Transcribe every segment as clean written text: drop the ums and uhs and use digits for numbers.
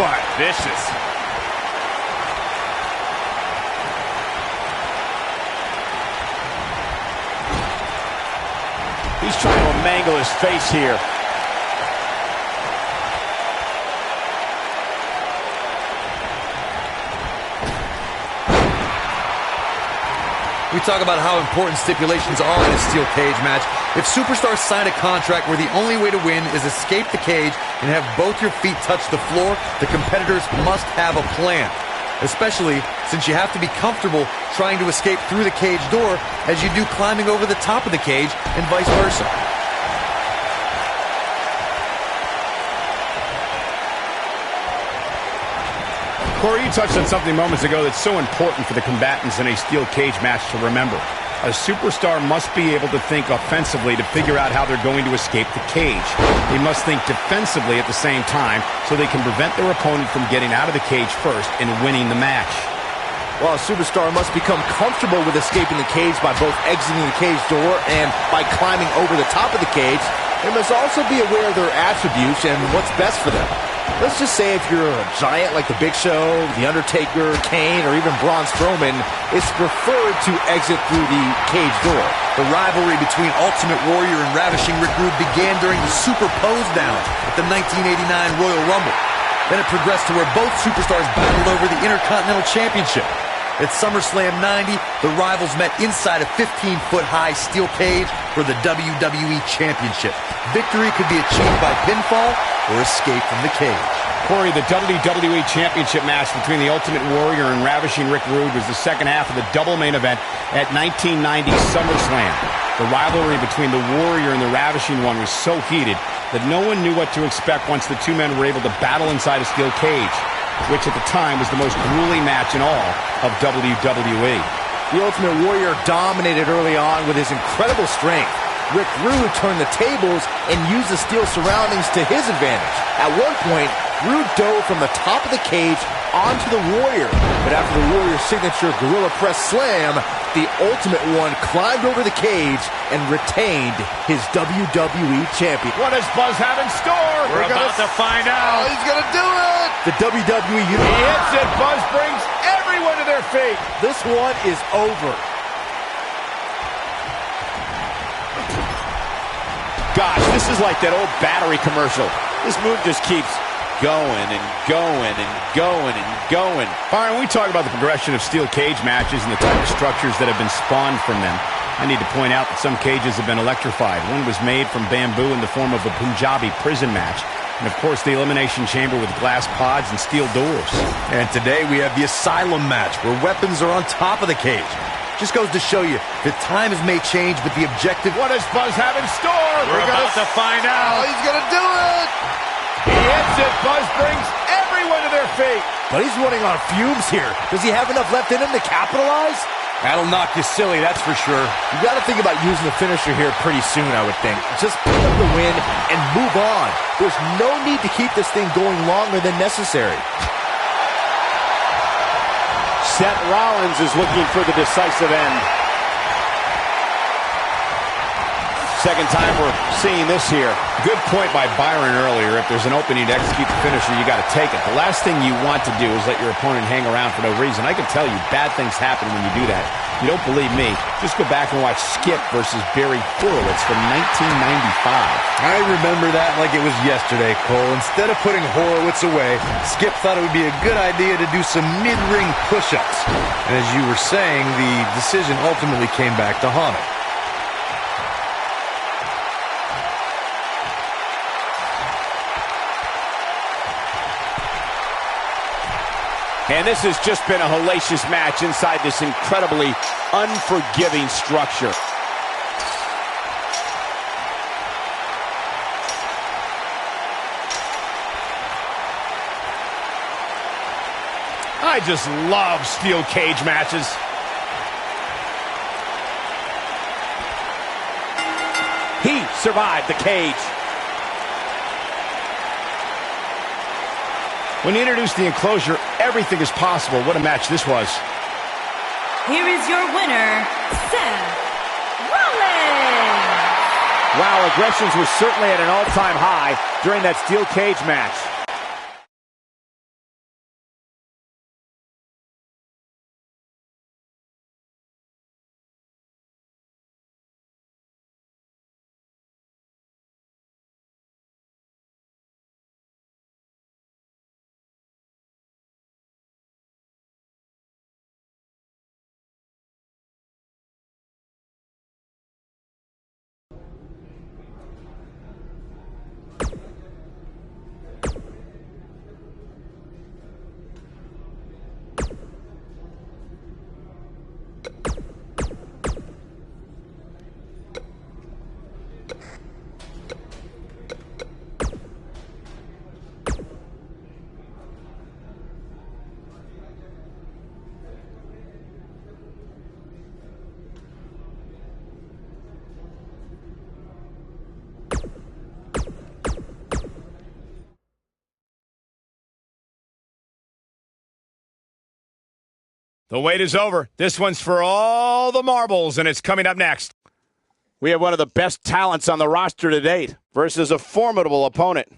headbutt. Vicious. He's trying to mangle his face here. We talk about how important stipulations are in a steel cage match. If superstars sign a contract where the only way to win is escape the cage and have both your feet touch the floor, the competitors must have a plan. Especially since you have to be comfortable trying to escape through the cage door as you do climbing over the top of the cage and vice versa. Corey, you touched on something moments ago that's so important for the combatants in a steel cage match to remember. A superstar must be able to think offensively to figure out how they're going to escape the cage. They must think defensively at the same time so they can prevent their opponent from getting out of the cage first and winning the match. Well, a superstar must become comfortable with escaping the cage by both exiting the cage door and by climbing over the top of the cage. They must also be aware of their attributes and what's best for them. Let's just say if you're a giant like The Big Show, The Undertaker, Kane, or even Braun Strowman, it's preferred to exit through the cage door. The rivalry between Ultimate Warrior and Ravishing Rick Rude began during the Super Pose Down at the 1989 Royal Rumble. Then it progressed to where both superstars battled over the Intercontinental Championship. At SummerSlam 90, the rivals met inside a 15-foot-high steel cage for the WWE Championship. Victory could be achieved by pinfall or escape from the cage. Corey, the WWE Championship match between the Ultimate Warrior and Ravishing Rick Rude was the second half of the double main event at 1990 SummerSlam. The rivalry between the Warrior and the Ravishing One was so heated that no one knew what to expect once the two men were able to battle inside a steel cage, which at the time was the most grueling match in all of WWE. The Ultimate Warrior dominated early on with his incredible strength. Rick Rude turned the tables and used the steel surroundings to his advantage. At one point, Rude dove from the top of the cage onto the Warrior. But after the Warrior's signature Gorilla Press Slam, the Ultimate One climbed over the cage and retained his WWE Champion. What does Buzz have in store? We're about to find out. Oh, he's going to do it! The WWE He hits it. Buzz brings everyone to their feet. This one is over. Gosh, this is like that old battery commercial. This move just keeps going and going and going and going. All right, when we talk about the progression of steel cage matches and the type of structures that have been spawned from them, I need to point out that some cages have been electrified. One was made from bamboo in the form of a Punjabi prison match. And, of course, the Elimination Chamber with glass pods and steel doors. And today we have the Asylum match, where weapons are on top of the cage. Just goes to show you that times may change, but the objective... What does Buzz have in store? We're about to find out. Oh, he's going to do it! He hits it. Buzz brings everyone to their feet. But he's running on fumes here. Does he have enough left in him to capitalize? That'll knock you silly, that's for sure. You got to think about using the finisher here pretty soon, I would think. Just pick up the win and move on. There's no need to keep this thing going longer than necessary. Seth Rollins is looking for the decisive end. Second time we're seeing this here. Good point by Byron earlier. If there's an opening to execute the finisher, you got to take it. The last thing you want to do is let your opponent hang around for no reason. I can tell you bad things happen when you do that. You don't believe me? Just go back and watch Skip versus Barry Horowitz from 1995. I remember that like it was yesterday, Cole. Instead of putting Horowitz away, Skip thought it would be a good idea to do some mid-ring push-ups. And as you were saying, the decision ultimately came back to haunt him. And this has just been a hellacious match inside this incredibly unforgiving structure. I just love steel cage matches. He survived the cage. When he introduced the enclosure, everything is possible. What a match this was. Here is your winner, Seth Rollins. Wow, aggressions were certainly at an all-time high during that steel cage match. The wait is over. This one's for all the marbles, and it's coming up next. We have one of the best talents on the roster to date versus a formidable opponent.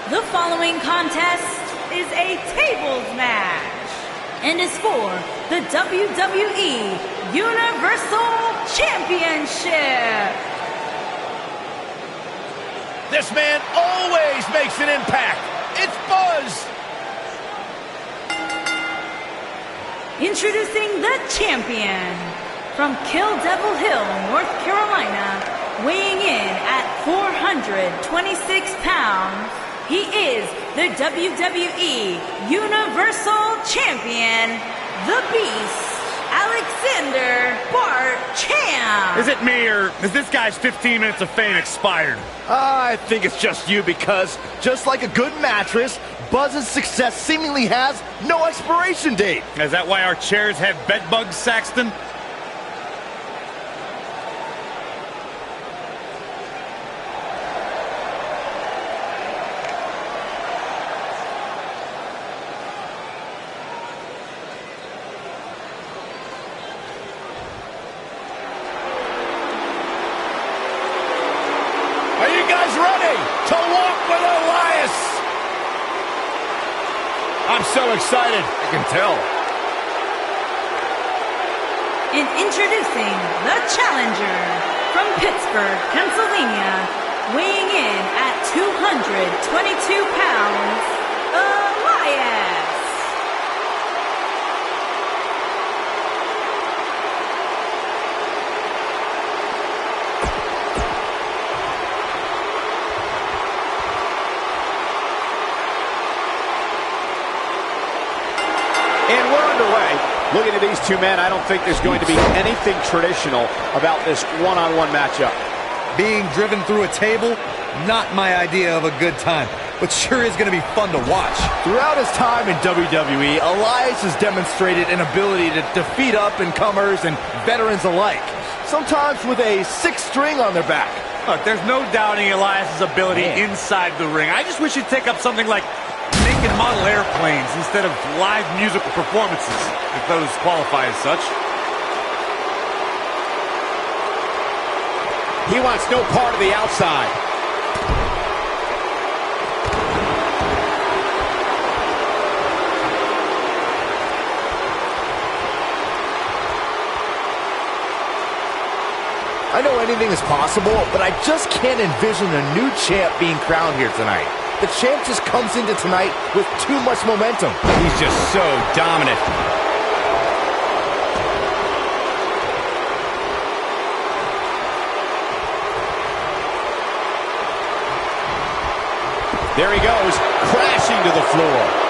The following contest is a tables match and is for the WWE Universal Championship. This man always makes an impact. It's Buzz. Introducing the champion from Kill Devil Hill, North Carolina, weighing in at 426 pounds. He is the WWE Universal Champion, the Beast, Alexander Barcham. Is it me, or is this guy's 15 minutes of fame expired? I think it's just you, because just like a good mattress, Buzz's success seemingly has no expiration date. Is that why our chairs have bed bugs, Saxton? Are you guys ready to walk with Elias? I'm so excited. I can tell. And introducing the challenger from Pittsburgh, Pennsylvania, weighing in at 222 pounds, Elias. And we're underway. Looking at these two men, I don't think there's going to be anything traditional about this one-on-one matchup. Being driven through a table, not my idea of a good time, but sure is going to be fun to watch. Throughout his time in WWE, Elias has demonstrated an ability to defeat up-and-comers and veterans alike, sometimes with a sixth string on their back. Look, there's no doubting Elias' ability inside the ring. I just wish he'd take up something like making making model airplanes instead of live musical performances, if those qualify as such. He wants no part of the outside. I know anything is possible, but I just can't envision a new champ being crowned here tonight. The champ just comes into tonight with too much momentum. He's just so dominant. There he goes, crashing to the floor.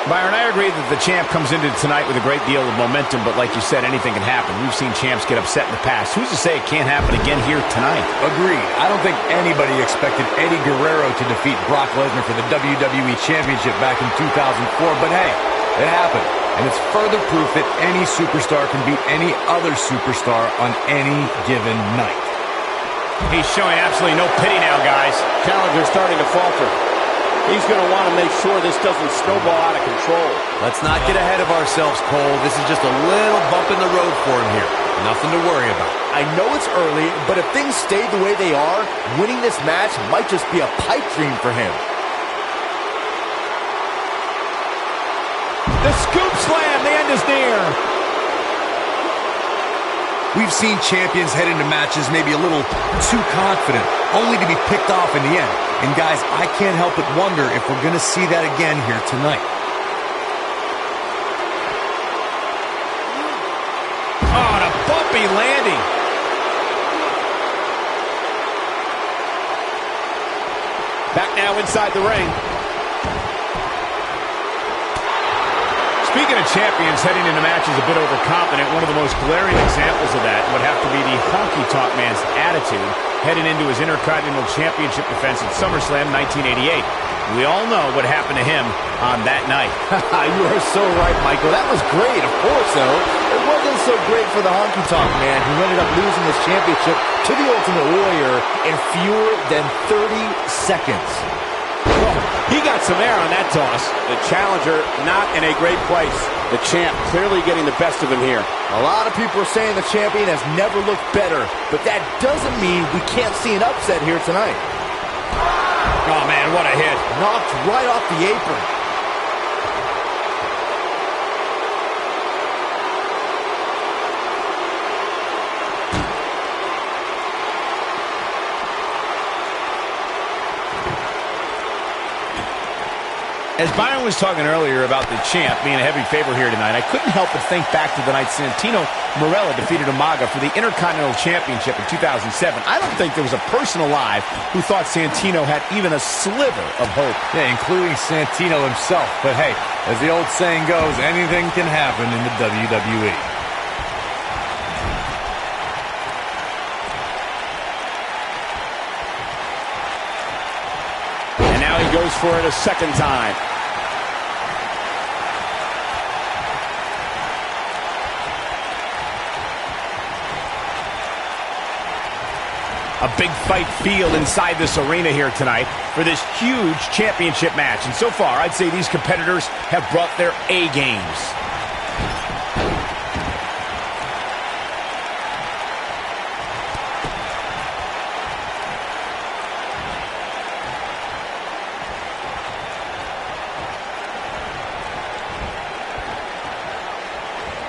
Byron, I agree that the champ comes into tonight with a great deal of momentum, but like you said, anything can happen. We've seen champs get upset in the past. Who's to say it can't happen again here tonight? Agreed. I don't think anybody expected Eddie Guerrero to defeat Brock Lesnar for the WWE Championship back in 2004, but hey, it happened. And it's further proof that any superstar can beat any other superstar on any given night. He's showing absolutely no pity now, guys. Challenger's starting to falter. He's going to want to make sure this doesn't snowball out of control. Let's not get ahead of ourselves, Cole. This is just a little bump in the road for him here. Nothing to worry about. I know it's early, but if things stay the way they are, winning this match might just be a pipe dream for him. The scoop slam, the end is near. We've seen champions head into matches maybe a little too confident, only to be picked off in the end. And guys, I can't help but wonder if we're going to see that again here tonight. Oh, and a bumpy landing. Back now inside the ring. Speaking of champions heading into matches a bit overconfident, one of the most glaring examples of that would have to be the honky-tonk man's attitude heading into his Intercontinental Championship defense at SummerSlam 1988. We all know what happened to him on that night. You are so right, Michael. That was great, of course, though. It wasn't so great for the honky-tonk man, who ended up losing his championship to the Ultimate Warrior in fewer than 30 seconds. He got some air on that toss. The challenger not in a great place. The champ clearly getting the best of him here. A lot of people are saying the champion has never looked better, but that doesn't mean we can't see an upset here tonight. Oh, man, what a hit. Knocked right off the apron. As Byron was talking earlier about the champ being a heavy favorite here tonight, I couldn't help but think back to the night Santino Marella defeated Umaga for the Intercontinental Championship in 2007. I don't think there was a person alive who thought Santino had even a sliver of hope. Yeah, including Santino himself. But hey, as the old saying goes, anything can happen in the WWE. And now he goes for it a second time. A big fight field inside this arena here tonight for this huge championship match. And so far, I'd say these competitors have brought their A games.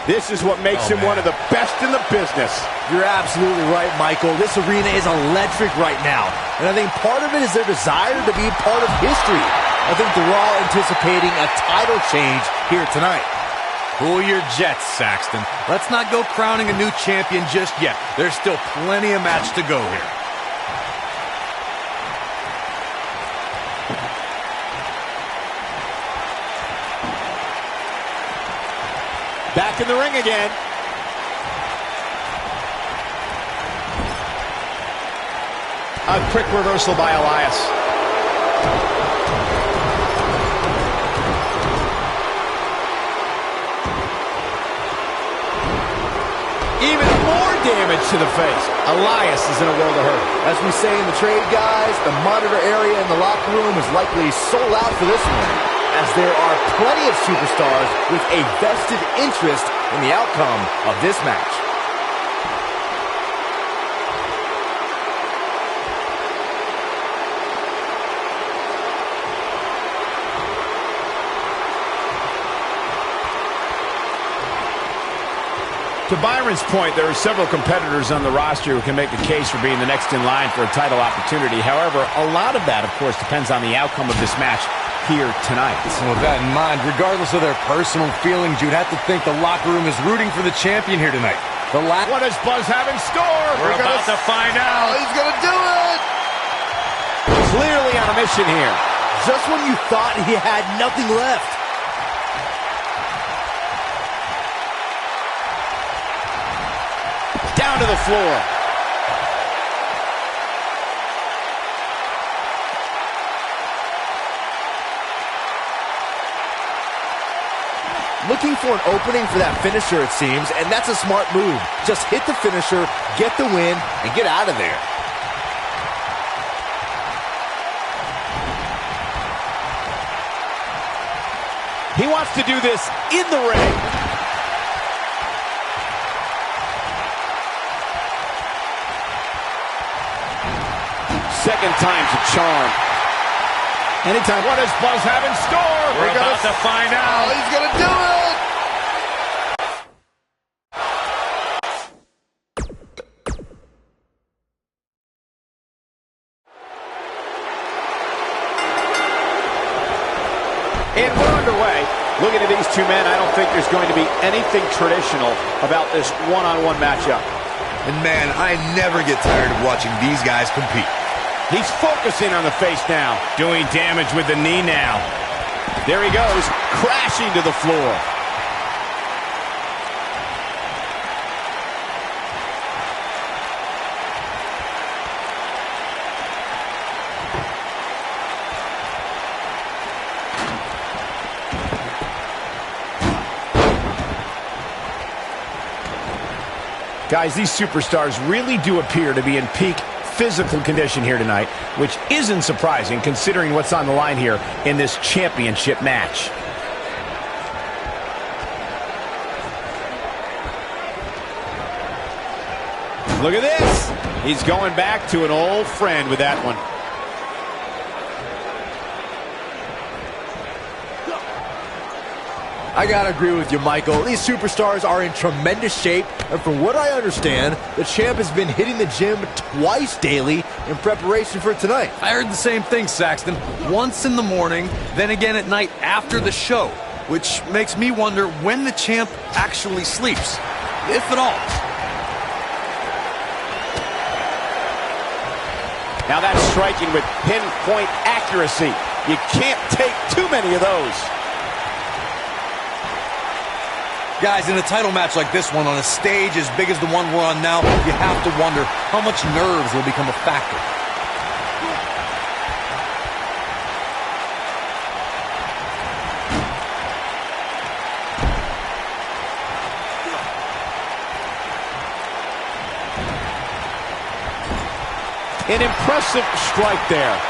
This is what makes him one of the best in the business. You're absolutely right, Michael. This arena is electric right now. And I think part of it is their desire to be part of history. I think they're all anticipating a title change here tonight. Cool your jets, Saxton. Let's not go crowning a new champion just yet. There's still plenty of match to go here. Back in the ring again. A quick reversal by Elias. Even more damage to the face. Elias is in a world of hurt. As we say in the trade, guys, the monitor area in the locker room is likely sold out for this one, as there are plenty of superstars with a vested interest in the outcome of this match. To Byron's point, there are several competitors on the roster who can make a case for being the next in line for a title opportunity. However, a lot of that, of course, depends on the outcome of this match here tonight. So with that in mind, regardless of their personal feelings, you'd have to think the locker room is rooting for the champion here tonight. What does Buzz have in store? We're about to find out. He's going to do it! Clearly on a mission here. Just when you thought he had nothing left. Down to the floor. Looking for an opening for that finisher, it seems, and that's a smart move. Just hit the finisher, get the win, and get out of there. He wants to do this in the ring. Second time's a charm. Anytime. What does Buzz have in store? We're about to find out. He's going to do it! And we're underway. Looking at these two men, I don't think there's going to be anything traditional about this one-on-one matchup. And man, I never get tired of watching these guys compete. He's focusing on the face now. Doing damage with the knee now. There he goes, crashing to the floor. Guys, these superstars really do appear to be in peak physical condition here tonight, which isn't surprising considering what's on the line here in this championship match. Look at this. He's going back to an old friend with that one. I gotta agree with you, Michael. These superstars are in tremendous shape, and from what I understand, the champ has been hitting the gym twice daily in preparation for tonight. I heard the same thing, Saxton. Once in the morning, then again at night after the show, which makes me wonder when the champ actually sleeps, if at all. Now that's striking with pinpoint accuracy. You can't take too many of those. Guys, in a title match like this one, on a stage as big as the one we're on now, you have to wonder how much nerves will become a factor. An impressive strike there.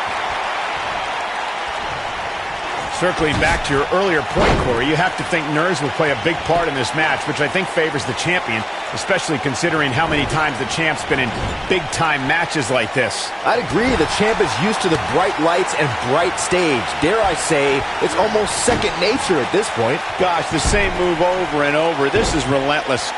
Circling back to your earlier point, Corey, you have to think nerves will play a big part in this match, which I think favors the champion, especially considering how many times the champ's been in big-time matches like this. I'd agree, the champ is used to the bright lights and bright stage. Dare I say, it's almost second nature at this point. Gosh, the same move over and over. This is relentless.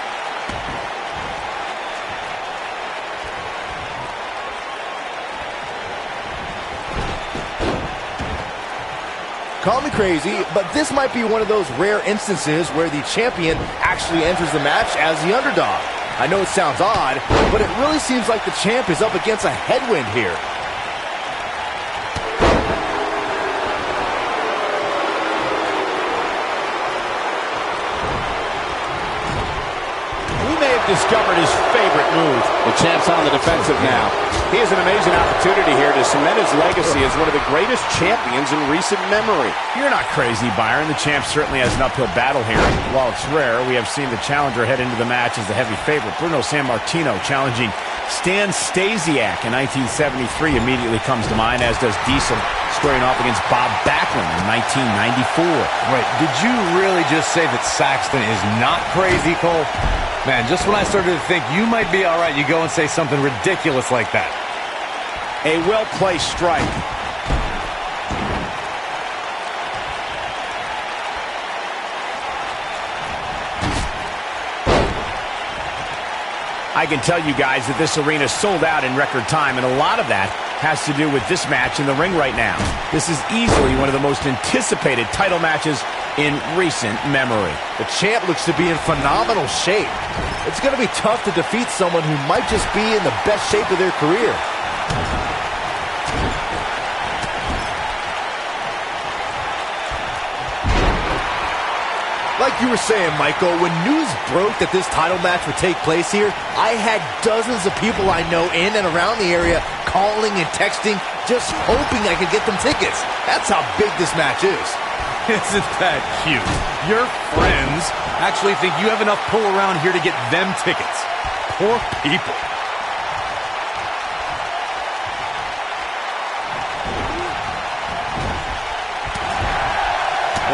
Call me crazy, but this might be one of those rare instances where the champion actually enters the match as the underdog. I know it sounds odd, but it really seems like the champ is up against a headwind here. We may have discovered his favorite move. The champ's on the defensive now. He has an amazing opportunity here to cement his legacy as one of the greatest champions in recent memory. You're not crazy, Byron. The champ certainly has an uphill battle here. While it's rare, we have seen the challenger head into the match as the heavy favorite. Bruno Sammartino challenging Stan Stasiak in 1973 immediately comes to mind, as does Diesel squaring off against Bob Backlund in 1994. Wait, did you really just say that Saxton is not crazy, Cole? Man, just when I started to think you might be all right, you go and say something ridiculous like that. A well-placed strike. I can tell you guys that this arena sold out in record time, and a lot of that has to do with this match in the ring right now. This is easily one of the most anticipated title matches in recent memory. The champ looks to be in phenomenal shape. It's going to be tough to defeat someone who might just be in the best shape of their career. Like you were saying, Michael, when news broke that this title match would take place here, I had dozens of people I know in and around the area calling and texting, just hoping I could get them tickets. That's how big this match is. Isn't that cute? Your friends actually think you have enough pull around here to get them tickets. Poor people.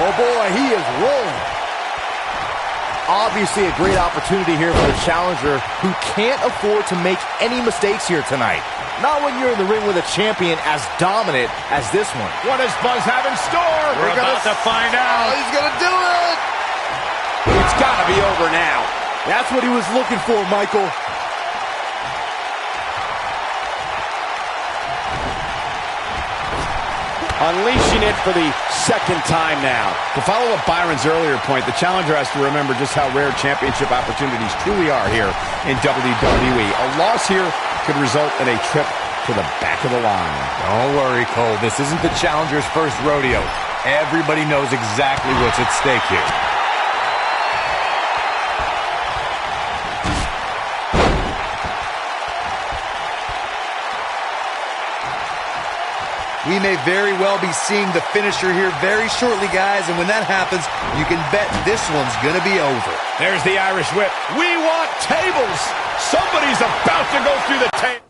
Oh boy, he is rolling. Obviously a great opportunity here for the challenger, who can't afford to make any mistakes here tonight. Not when you're in the ring with a champion as dominant as this one. What does Buzz have in store? We're about to find out. Oh, he's going to do it! It's got to be over now. That's what he was looking for, Michael. Unleashing it for the second time now. To follow up Byron's earlier point, the challenger has to remember just how rare championship opportunities truly are here in WWE. A loss here could result in a trip to the back of the line. Don't worry, Cole. This isn't the challenger's first rodeo. Everybody knows exactly what's at stake here. We may very well be seeing the finisher here very shortly, guys, and when that happens, you can bet this one's gonna be over. There's the Irish whip. We want tables! Somebody's about to go through the table.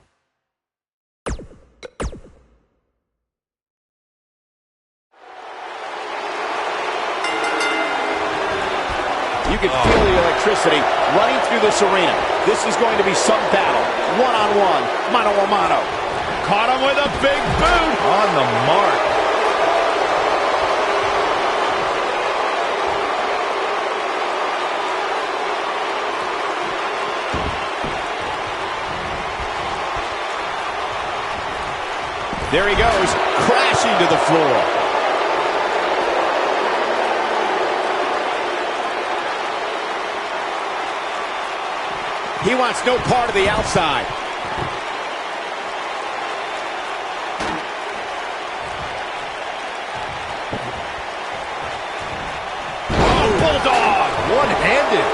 You can feel the electricity running through this arena. This is going to be some battle. One-on-one, mano-a-mano. Caught him with a big boot. On the mark. There he goes, crashing to the floor. He wants no part of the outside. Bulldog! One-handed.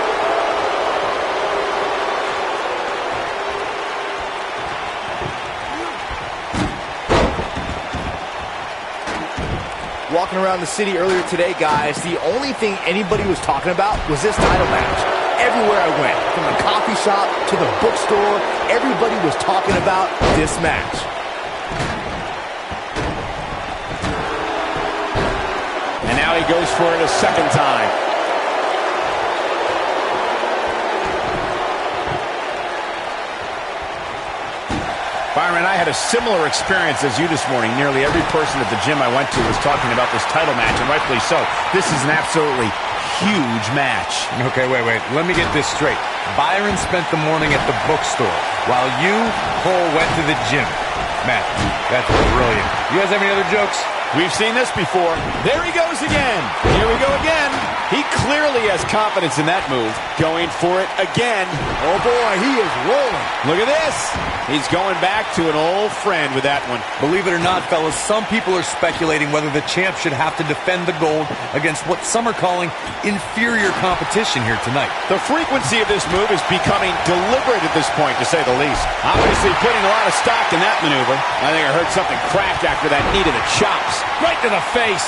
Walking around the city earlier today, guys, the only thing anybody was talking about was this title match. Everywhere I went, from the coffee shop to the bookstore, everybody was talking about this match. And now he goes for it a second time. Byron, I had a similar experience as you this morning. Nearly every person at the gym I went to was talking about this title match, and rightfully so. This is an absolutely huge match. Okay, wait. Let me get this straight. Byron spent the morning at the bookstore, while you, Cole, went to the gym. Man, that's brilliant. You guys have any other jokes? We've seen this before. There he goes again. Here we go again. He clearly has confidence in that move. Going for it again. Oh boy, he is rolling. Look at this. He's going back to an old friend with that one. Believe it or not, fellas, some people are speculating whether the champ should have to defend the gold against what some are calling inferior competition here tonight. The frequency of this move is becoming deliberate at this point, to say the least. Obviously putting a lot of stock in that maneuver. I think I heard something crack after that knee to the chops. Right to the face.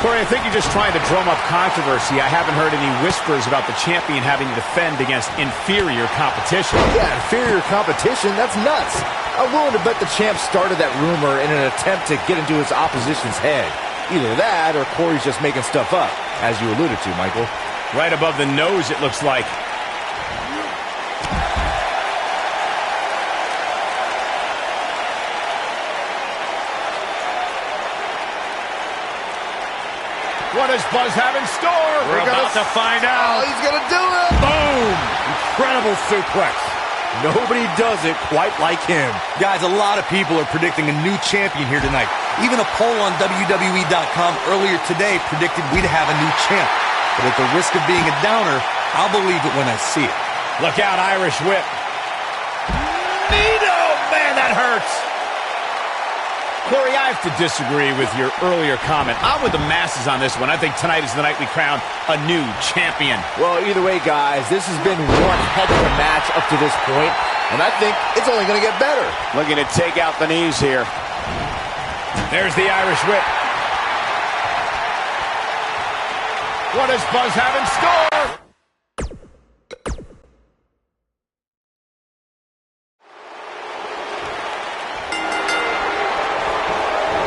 Corey, I think you're just trying to drum up controversy. I haven't heard any whispers about the champion having to defend against inferior competition. Yeah, inferior competition? That's nuts. I'm willing to bet the champ started that rumor in an attempt to get into his opposition's head. Either that, or Corey's just making stuff up, as you alluded to, Michael. Right above the nose, it looks like. What does Buzz have in store? We're about to find out. Oh, he's gonna do it! Boom! Incredible suplex. Nobody does it quite like him. Guys, a lot of people are predicting a new champion here tonight. Even a poll on WWE.com earlier today predicted we'd have a new champ. But at the risk of being a downer, I'll believe it when I see it. Look out, Irish whip. Nito! Man, that hurts. Corey, I have to disagree with your earlier comment. I'm with the masses on this one. I think tonight is the night we crown a new champion. Well, either way, guys, this has been one heck of a match up to this point, and I think it's only going to get better. Looking to take out the knees here. There's the Irish whip. What does Buzz have in store?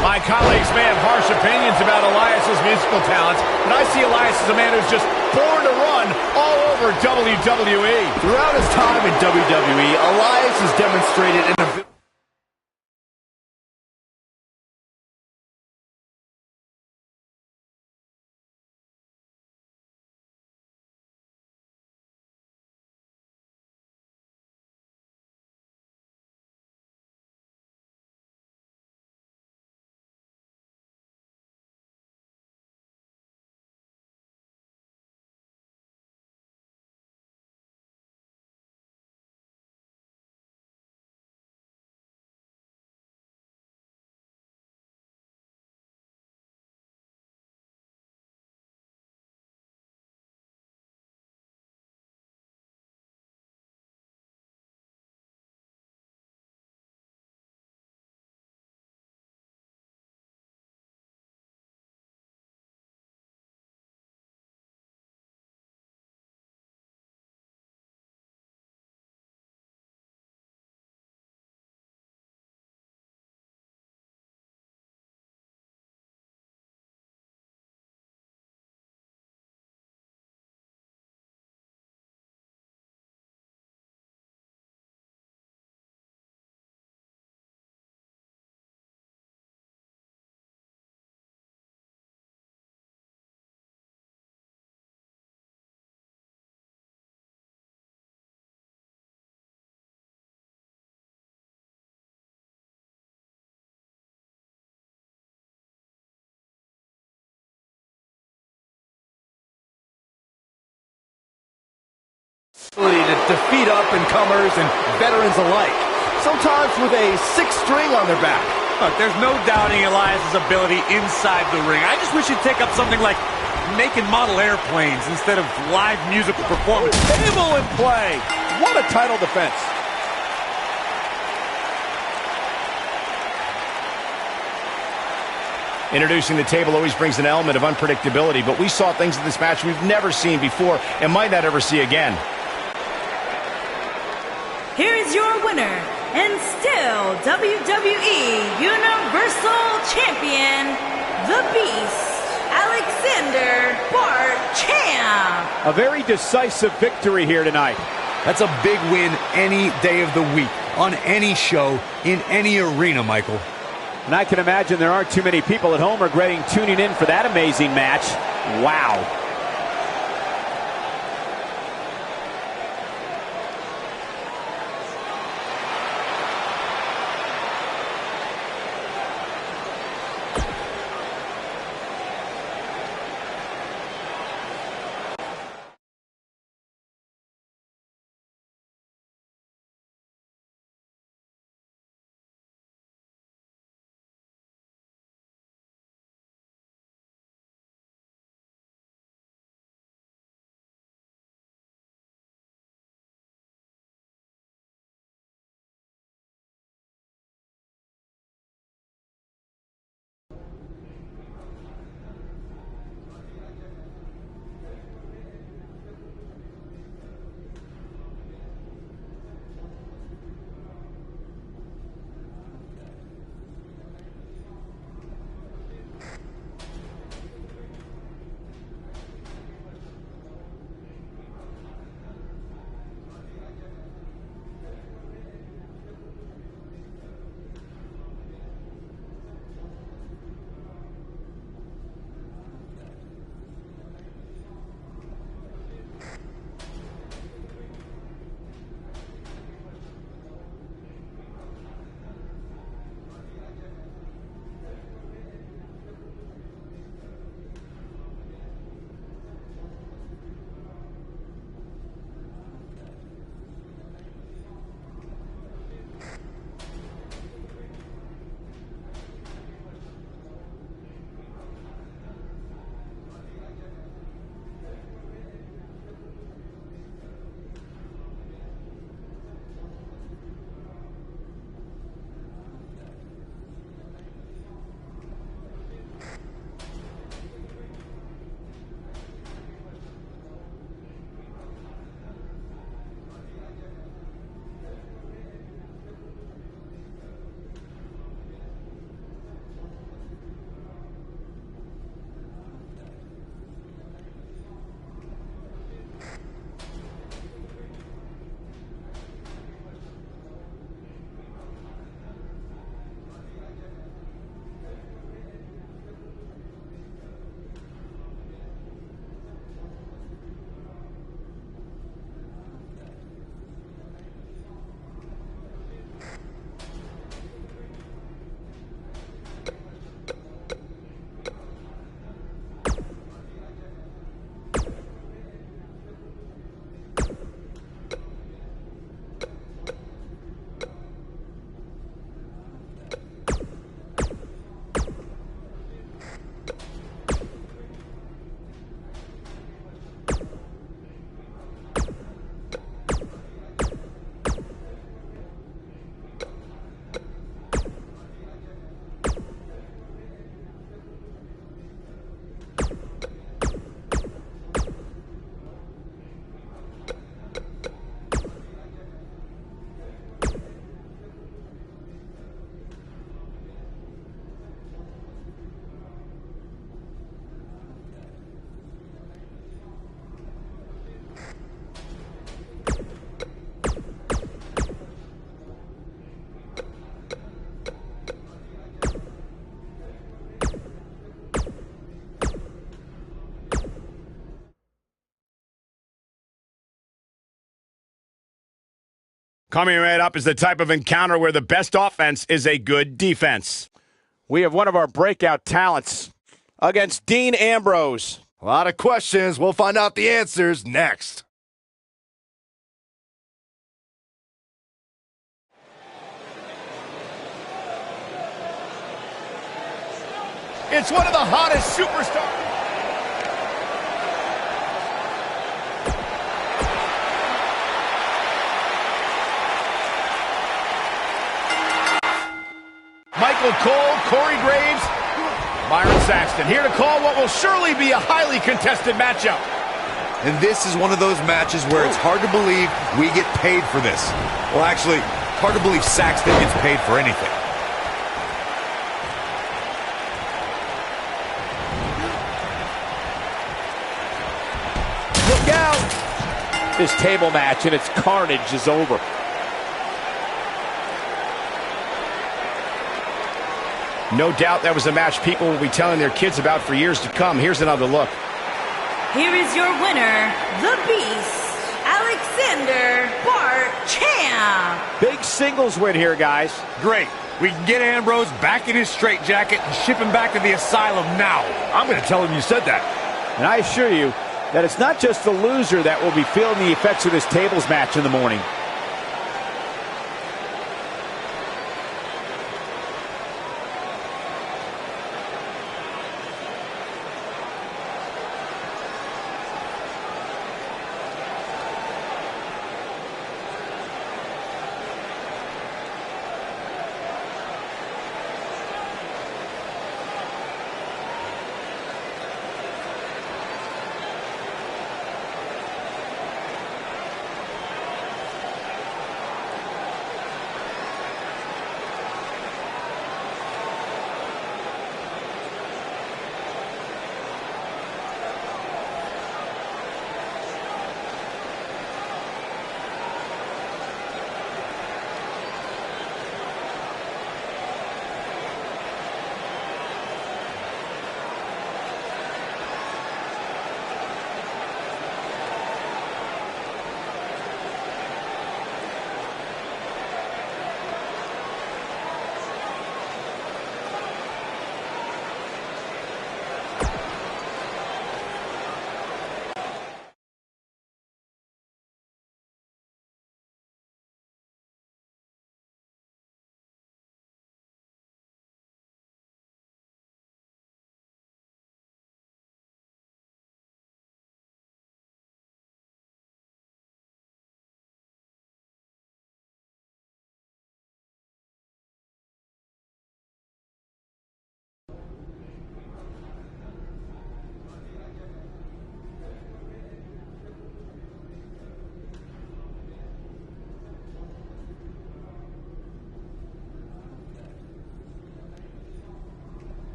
My colleagues may have harsh opinions about Elias's musical talents, but I see Elias as a man who's just born to run all over WWE. Throughout his time in WWE, Elias has demonstrated an ability. To defeat up-and-comers and veterans alike, sometimes with a sixth string on their back. Look, there's no doubting Elias's ability inside the ring. I just wish he'd take up something like making model airplanes instead of live musical performance. Table in play. What a title defense. Introducing the table always brings an element of unpredictability, but we saw things in this match we've never seen before and might not ever see again. Here is your winner, and still WWE Universal Champion, the Beast, Alexander Champ. A very decisive victory here tonight. That's a big win any day of the week, on any show, in any arena, Michael. And I can imagine there aren't too many people at home regretting tuning in for that amazing match. Wow. Coming right up is the type of encounter where the best offense is a good defense. We have one of our breakout talents against Dean Ambrose. A lot of questions. We'll find out the answers next. It's one of the hottest superstars. Michael Cole, Corey Graves, Byron Saxton here to call what will surely be a highly contested matchup. And this is one of those matches where it's hard to believe we get paid for this. Well, actually, hard to believe Saxton gets paid for anything. Look out! This table match and its carnage is over. No doubt that was a match people will be telling their kids about for years to come. Here's another look. Here is your winner, the Beast, Alexander Champ. Big singles win here, guys. Great. We can get Ambrose back in his straitjacket and ship him back to the asylum now. I'm going to tell him you said that. And I assure you that it's not just the loser that will be feeling the effects of this tables match in the morning.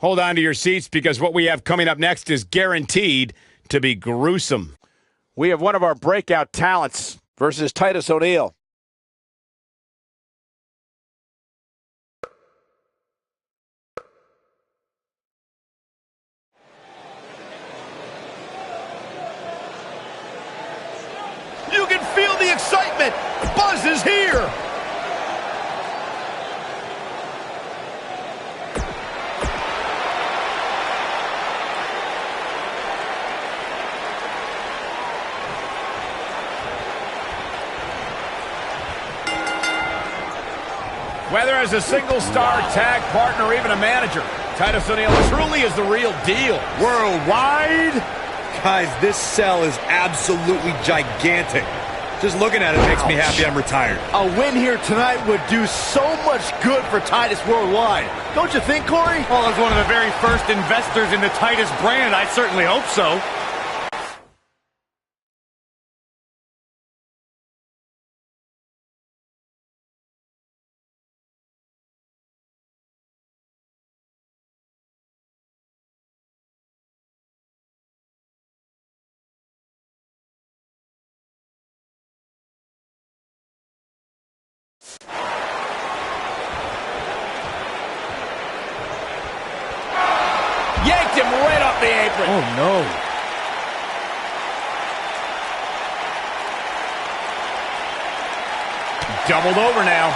Hold on to your seats because what we have coming up next is guaranteed to be gruesome. We have one of our breakout talents versus Titus O'Neil. You can feel the excitement. Buzz is here. Whether as a single-star tag partner or even a manager, Titus O'Neil truly is the real deal. Worldwide? Guys, this cell is absolutely gigantic. Just looking at it makes me happy I'm retired. A win here tonight would do so much good for Titus worldwide. Don't you think, Corey? Well, as one of the very first investors in the Titus brand, I certainly hope so. Yanked him right off the apron. Oh, no. Doubled over now.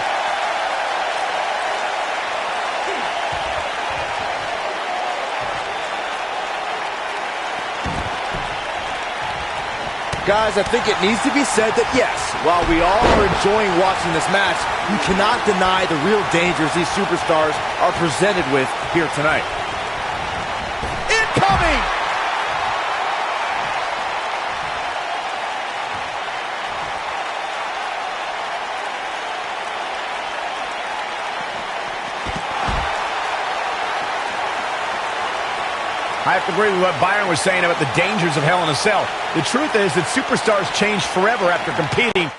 Guys, I think it needs to be said that yes, while we all are enjoying watching this match, you cannot deny the real dangers these superstars are presented with here tonight. Incoming! I have to agree with what Byron was saying about the dangers of Hell in a Cell. The truth is that superstars change forever after competing.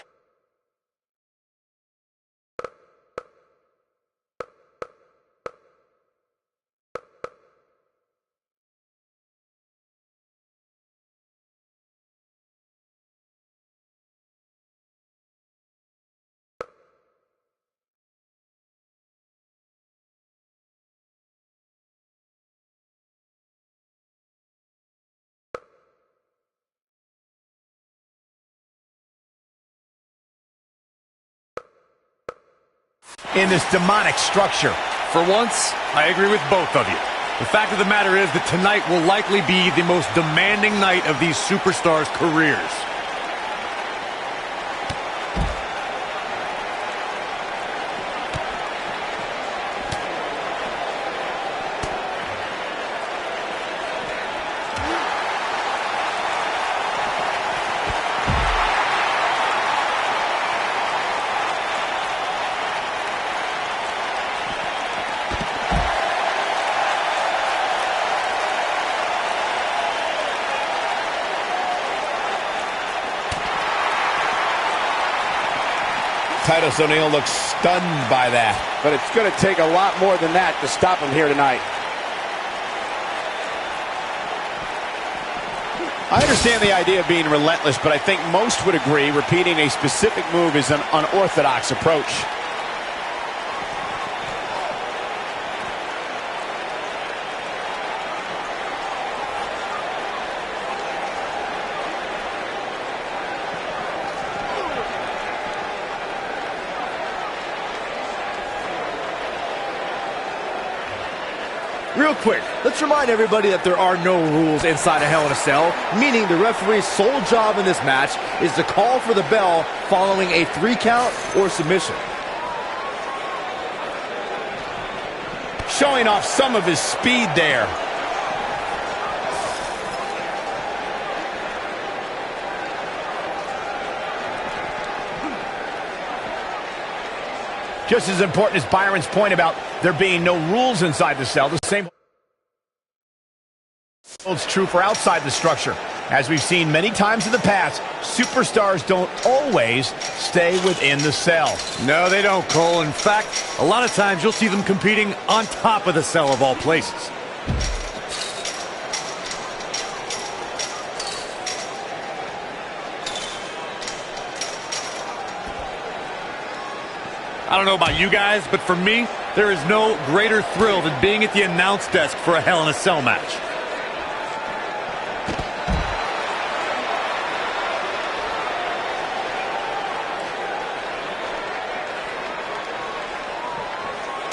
in this demonic structure. For once, I agree with both of you. The fact of the matter is that tonight will likely be the most demanding night of these superstars' careers. Titus O'Neil looks stunned by that. But it's going to take a lot more than that to stop him here tonight. I understand the idea of being relentless, but I think most would agree repeating a specific move is an unorthodox approach. Real quick, let's remind everybody that there are no rules inside a Hell in a Cell, meaning the referee's sole job in this match is to call for the bell following a 3 count or submission. Showing off some of his speed there. Just as important as Byron's point about there being no rules inside the cell, the same holds true for outside the structure. As we've seen many times in the past, superstars don't always stay within the cell. No, they don't, Cole. In fact, a lot of times you'll see them competing on top of the cell of all places. I don't know about you guys, but for me, there is no greater thrill than being at the announce desk for a Hell in a Cell match.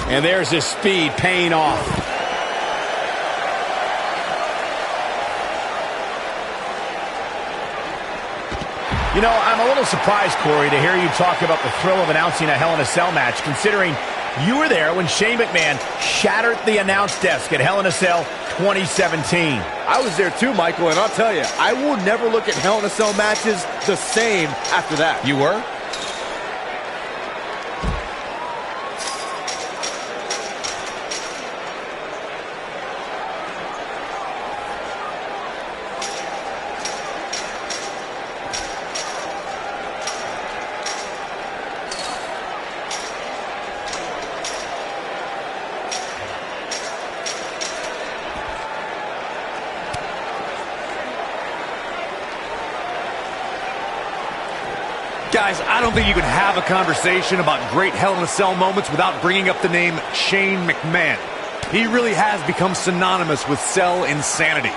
And there's his speed paying off. You know, I'm a little surprised, Corey, to hear you talk about the thrill of announcing a Hell in a Cell match, considering you were there when Shane McMahon shattered the announce desk at Hell in a Cell 2017. I was there too, Michael, and I'll tell you, I will never look at Hell in a Cell matches the same after that. You were? Guys, I don't think you can have a conversation about great Hell in a Cell moments without bringing up the name Shane McMahon. He really has become synonymous with cell insanity.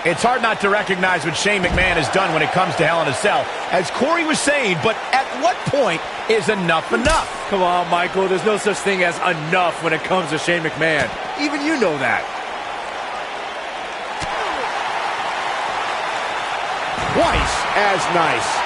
It's hard not to recognize what Shane McMahon has done when it comes to Hell in a Cell. As Corey was saying, but at what point is enough enough? Come on, Michael, there's no such thing as enough when it comes to Shane McMahon. Even you know that. Twice as nice.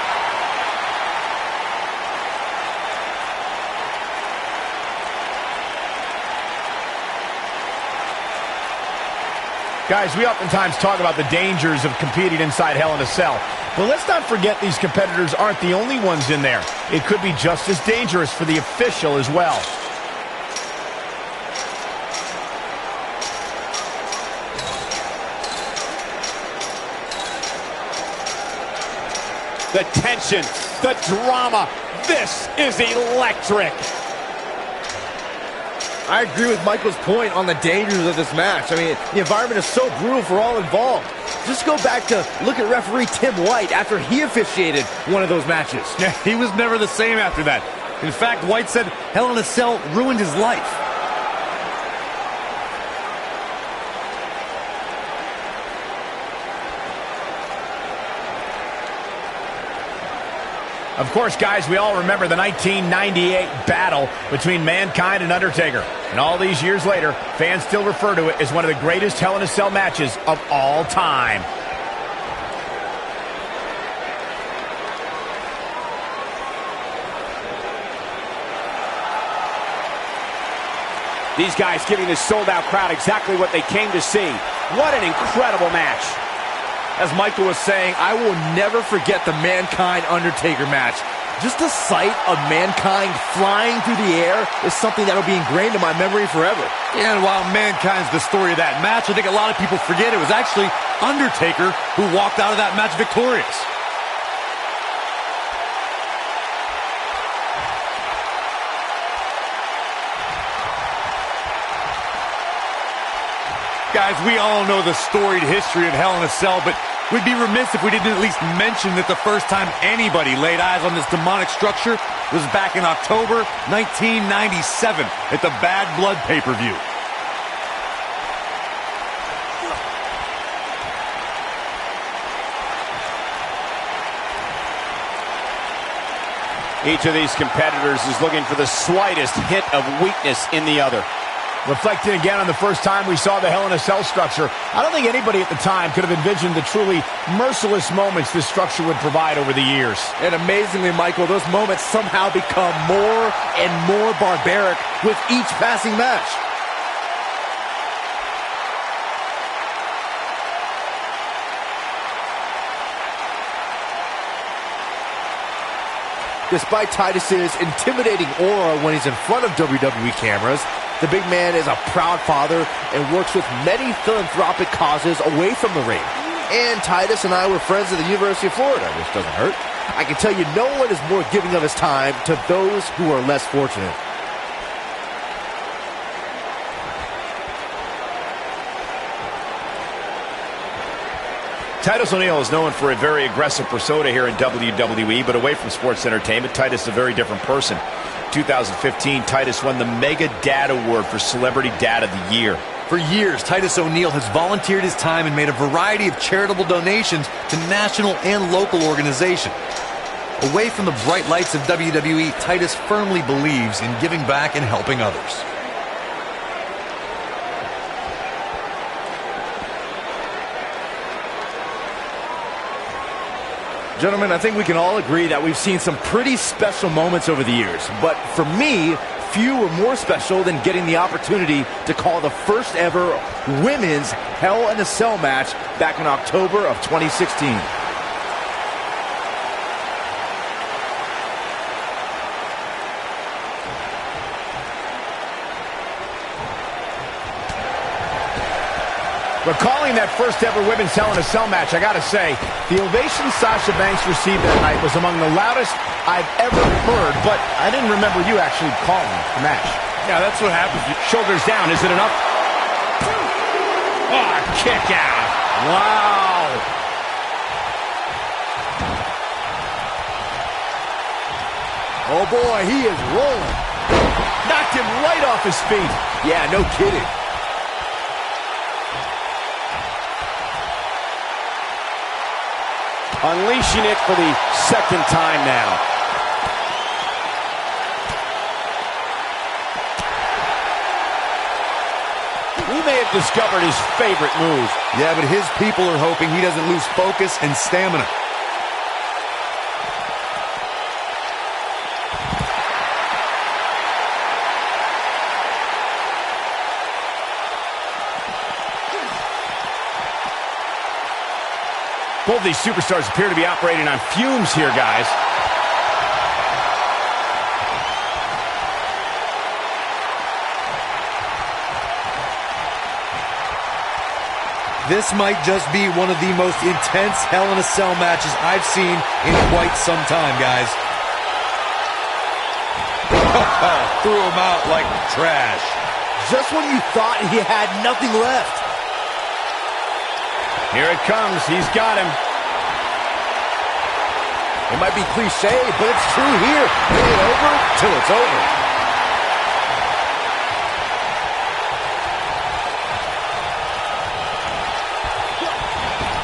Guys, we oftentimes talk about the dangers of competing inside Hell in a Cell. But let's not forget these competitors aren't the only ones in there. It could be just as dangerous for the official as well. The tension, the drama. This is electric. I agree with Michael's point on the dangers of this match. I mean, the environment is so brutal for all involved. Just go back to look at referee Tim White after he officiated one of those matches. Yeah, he was never the same after that. In fact, White said Hell in a Cell ruined his life. Of course, guys, we all remember the 1998 battle between Mankind and Undertaker. And all these years later, fans still refer to it as one of the greatest Hell in a Cell matches of all time. These guys giving this sold-out crowd exactly what they came to see. What an incredible match. As Michael was saying, I will never forget the Mankind-Undertaker match. Just the sight of Mankind flying through the air is something that will be ingrained in my memory forever. Yeah, and while Mankind's the story of that match, I think a lot of people forget it was actually Undertaker who walked out of that match victorious. Guys, we all know the storied history of Hell in a Cell, but we'd be remiss if we didn't at least mention that the first time anybody laid eyes on this demonic structure was back in October 1997 at the Bad Blood pay-per-view. Each of these competitors is looking for the slightest hint of weakness in the other. Reflecting again on the first time we saw the Hell in a Cell structure, I don't think anybody at the time could have envisioned the truly merciless moments this structure would provide over the years. And amazingly, Michael, those moments somehow become more and more barbaric with each passing match. Despite Titus's intimidating aura when he's in front of WWE cameras, the big man is a proud father and works with many philanthropic causes away from the ring. And Titus and I were friends at the University of Florida, which doesn't hurt. I can tell you no one is more giving of his time to those who are less fortunate. Titus O'Neil is known for a very aggressive persona here in WWE, but away from sports entertainment, Titus is a very different person. 2015, Titus won the Mega Dad Award for Celebrity Dad of the Year. For years, Titus O'Neil has volunteered his time and made a variety of charitable donations to national and local organizations. Away from the bright lights of WWE, Titus firmly believes in giving back and helping others. Gentlemen, I think we can all agree that we've seen some pretty special moments over the years. But for me, few were more special than getting the opportunity to call the first ever women's Hell in a Cell match back in October of 2016. Recalling that first ever women's Hell in a Cell match, I gotta say, the ovation Sasha Banks received that night was among the loudest I've ever heard, but I didn't remember you actually calling the match. Yeah, that's what happens. Shoulders down, is it enough? Oh, kick out. Wow. Oh boy, he is rolling. Knocked him right off his feet. Yeah, no kidding. Unleashing it for the second time now. We may have discovered his favorite move. Yeah, but his people are hoping he doesn't lose focus and stamina. Both these superstars appear to be operating on fumes here, guys. This might just be one of the most intense Hell in a Cell matches I've seen in quite some time, guys. Threw him out like trash. Just when you thought he had nothing left. Here it comes. He's got him. It might be cliche, but it's true here. It ain't over till it's over.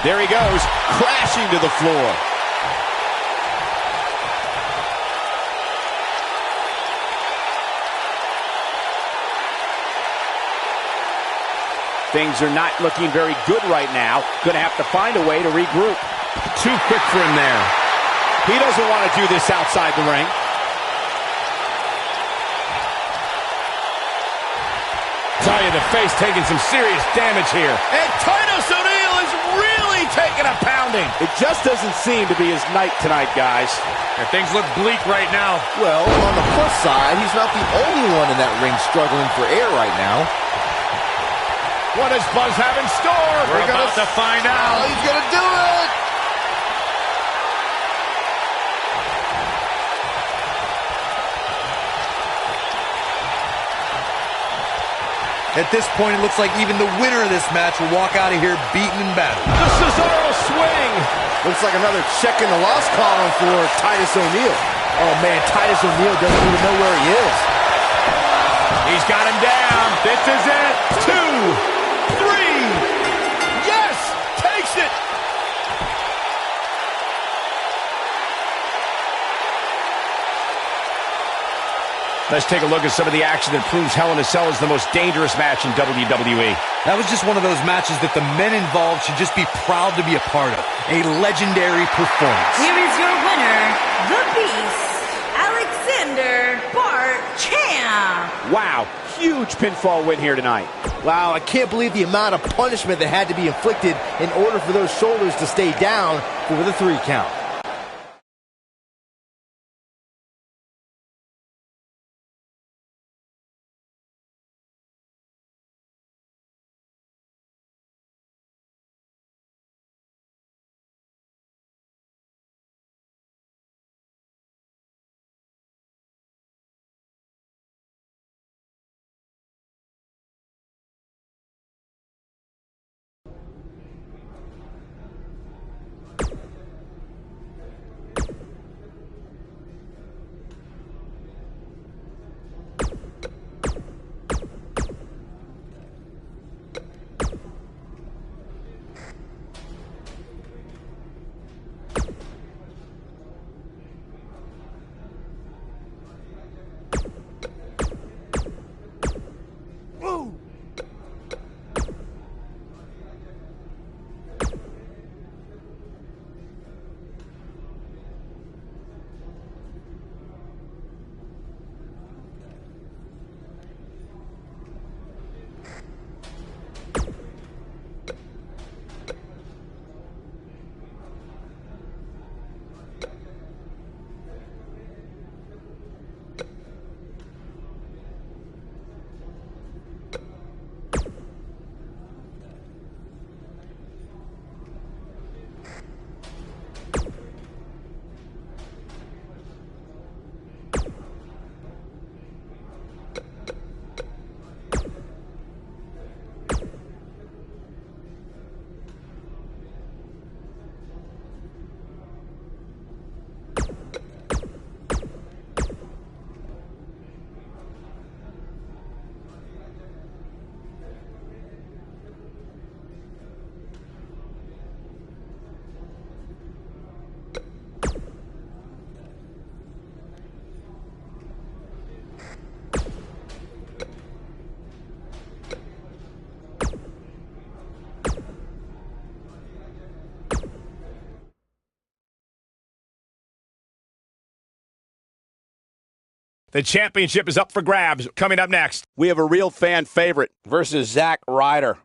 There he goes, crashing to the floor. Things are not looking very good right now. Going to have to find a way to regroup. Too quick for him there. He doesn't want to do this outside the ring. Tell you, the face taking some serious damage here. And Titus O'Neil is really taking a pounding. It just doesn't seem to be his night tonight, guys. And things look bleak right now. Well, on the plus side, he's not the only one in that ring struggling for air right now. What does Buzz have in store? We're about to find out. Oh, he's going to do it. At this point, it looks like even the winner of this match will walk out of here beaten and battered. The Cesaro swing. Looks like another check in the loss column for Titus O'Neil. Oh, man, Titus O'Neil doesn't even know where he is. He's got him down. This is it. 2, 3. Yes! Takes it. Let's take a look at some of the action that proves Hell in a Cell is the most dangerous match in WWE. That was just one of those matches that the men involved should just be proud to be a part of. A legendary performance. Here is your winner, the Beast, Alexander Champ. Wow, huge pinfall win here tonight. Wow, I can't believe the amount of punishment that had to be inflicted in order for those shoulders to stay down for the 3 count. The championship is up for grabs. Coming up next, we have a real fan favorite versus Zack Ryder.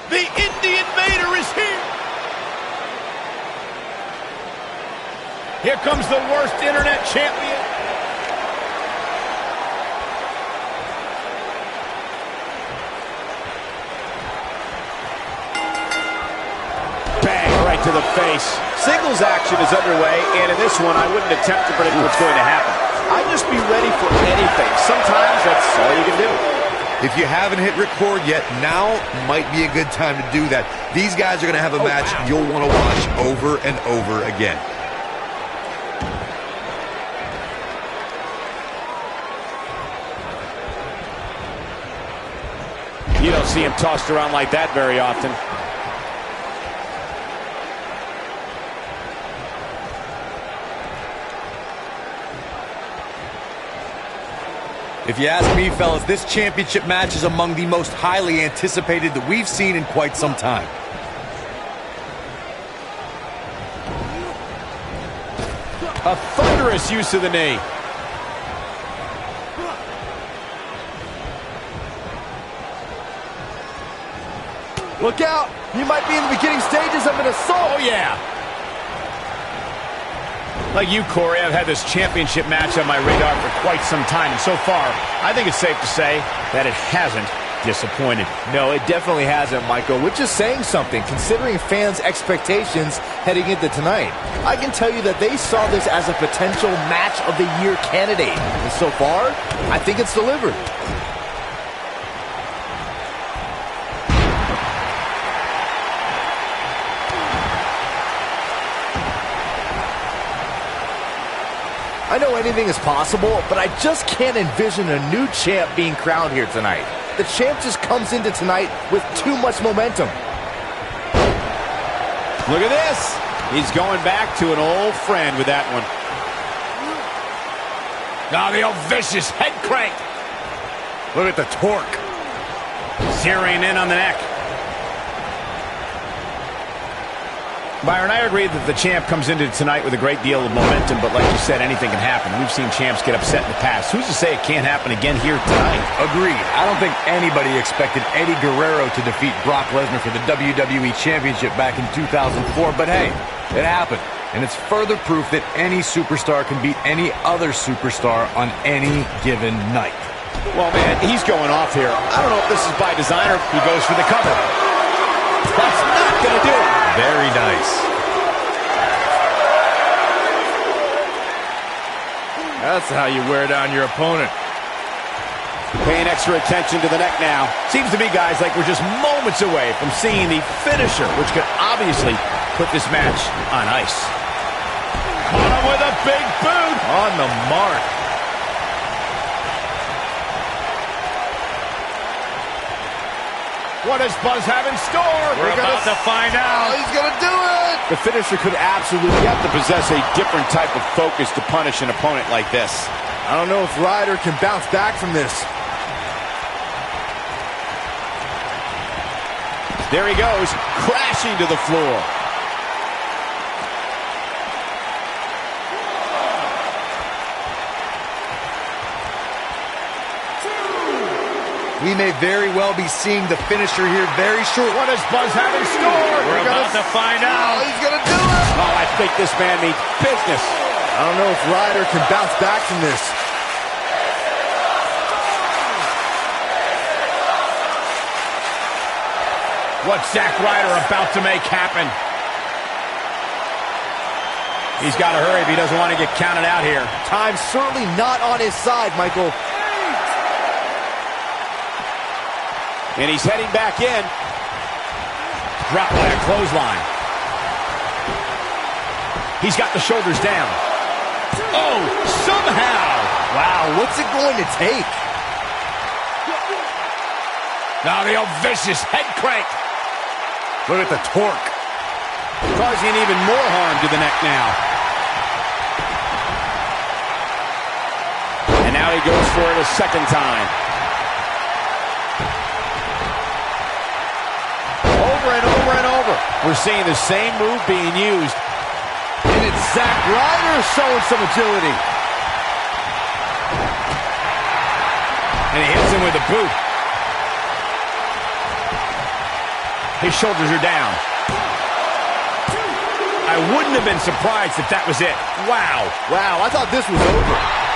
The Indian Vader is here. Here comes the worst internet champion. to the face. Singles action is underway, and in this one, I wouldn't attempt to predict what's going to happen. I'd just be ready for anything. Sometimes that's all you can do. If you haven't hit record yet, now might be a good time to do that. These guys are going to have a match you'll want to watch over and over again. You don't see him tossed around like that very often. If you ask me, fellas, this championship match is among the most highly anticipated that we've seen in quite some time. A thunderous use of the knee. Look out! You might be in the beginning stages of an assault. Oh, yeah. Like you, Corey, I've had this championship match on my radar for quite some time, and so far, I think it's safe to say that it hasn't disappointed. No, it definitely hasn't, Michael, which is saying something, considering fans' expectations heading into tonight. I can tell you that they saw this as a potential match of the year candidate, and so far, I think it's delivered. I know anything is possible, but I just can't envision a new champ being crowned here tonight. The champ just comes into tonight with too much momentum. Look at this. He's going back to an old friend with that one. Now the old vicious head crank. Look at the torque. Zeroing in on the neck. Byron, I agree that the champ comes into tonight with a great deal of momentum, but like you said, anything can happen. We've seen champs get upset in the past. Who's to say it can't happen again here tonight? Agreed. I don't think anybody expected Eddie Guerrero to defeat Brock Lesnar for the WWE Championship back in 2004, but hey, it happened. And it's further proof that any superstar can beat any other superstar on any given night. Well, man, he's going off here. I don't know if this is by design or if he goes for the cover. That's not going to do it. Very nice. That's how you wear down your opponent. Paying extra attention to the neck now. Seems to me, guys, like we're just moments away from seeing the finisher, which could obviously put this match on ice. Caught him with a big boot. On the mark. What does Buzz have in store? We're about to find out. He's going to do it. The finisher could absolutely have to possess a different type of focus to punish an opponent like this. I don't know if Ryder can bounce back from this. There he goes, crashing to the floor. We may very well be seeing the finisher here very short. What does Buzz have in store? We're about to find out. He's going to do it. Oh, I think this man means business. I don't know if Ryder can bounce back from this. What's Zack Ryder about to make happen? He's got to hurry if he doesn't want to get counted out here. Time's certainly not on his side, Michael. And he's heading back in. Dropped by a clothesline. He's got the shoulders down. Oh, somehow. Wow, what's it going to take? Now the old vicious head crank. Look at the torque. Causing even more harm to the neck now. And now he goes for it a second time. Over and over and over. We're seeing the same move being used. And it's Zack Ryder showing some agility. And he hits him with a boot. His shoulders are down. I wouldn't have been surprised if that was it. Wow. Wow, I thought this was over.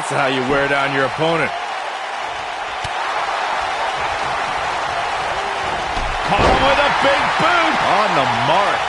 That's how you wear down your opponent. Caught him with a big boot. On the mark.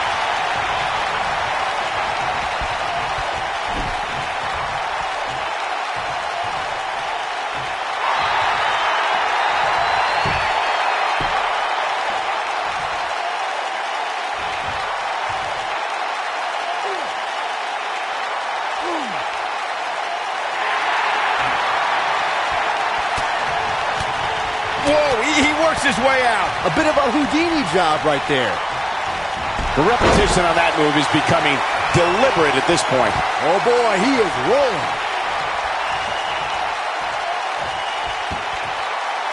Whoa, he works his way out. A bit of a Houdini job right there. The repetition on that move is becoming deliberate at this point. Oh boy, he is rolling.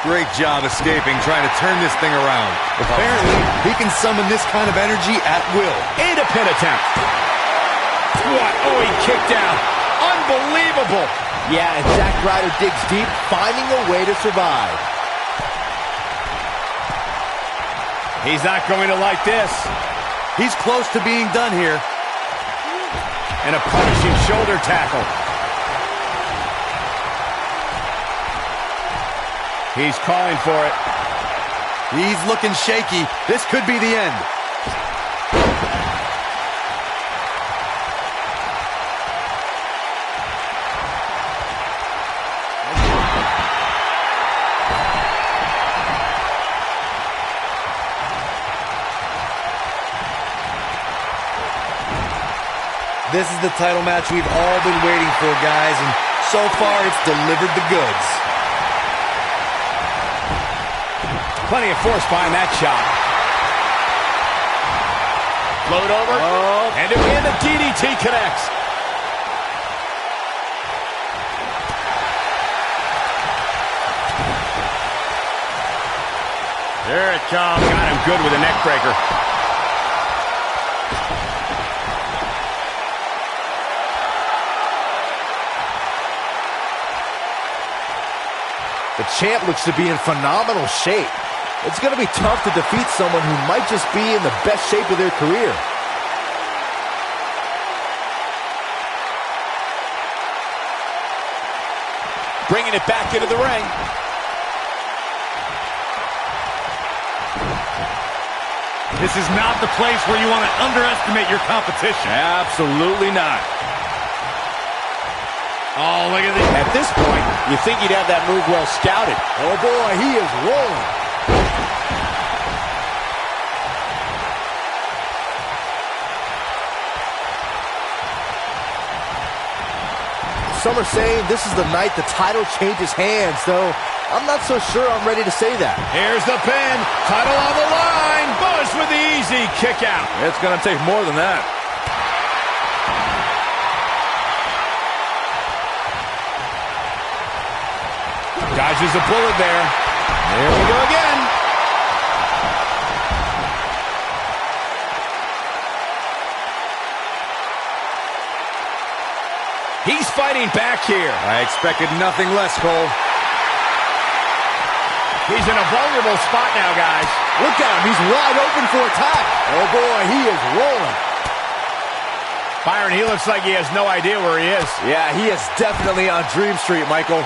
Great job escaping, trying to turn this thing around. Apparently, he can summon this kind of energy at will. And a pin attempt. What? Oh, he kicked out. Unbelievable. Yeah, and Zack Ryder digs deep, finding a way to survive. He's not going to like this. He's close to being done here. And a punishing shoulder tackle. He's calling for it. He's looking shaky. This could be the end. This is the title match we've all been waiting for, guys, and so far it's delivered the goods. Plenty of force behind that shot. Float over. Oh. And again, the DDT connects. Here it comes. Got him good with a neck breaker. The champ looks to be in phenomenal shape. It's going to be tough to defeat someone who might just be in the best shape of their career. Bringing it back into the ring. This is not the place where you want to underestimate your competition. Absolutely not. Oh, look at this. At this point, you think he'd have that move well scouted. Oh boy, he is rolling. Some are saying this is the night the title changes hands, though I'm not so sure I'm ready to say that. Here's the pin. Title on the line. Bush with the easy kick out. It's going to take more than that. Dodges a bullet there. There we go again. He's fighting back here. I expected nothing less, Cole. He's in a vulnerable spot now, guys. Look at him. He's wide open for attack. Oh, boy, he is rolling. Byron, he looks like he has no idea where he is. Yeah, he is definitely on Dream Street, Michael.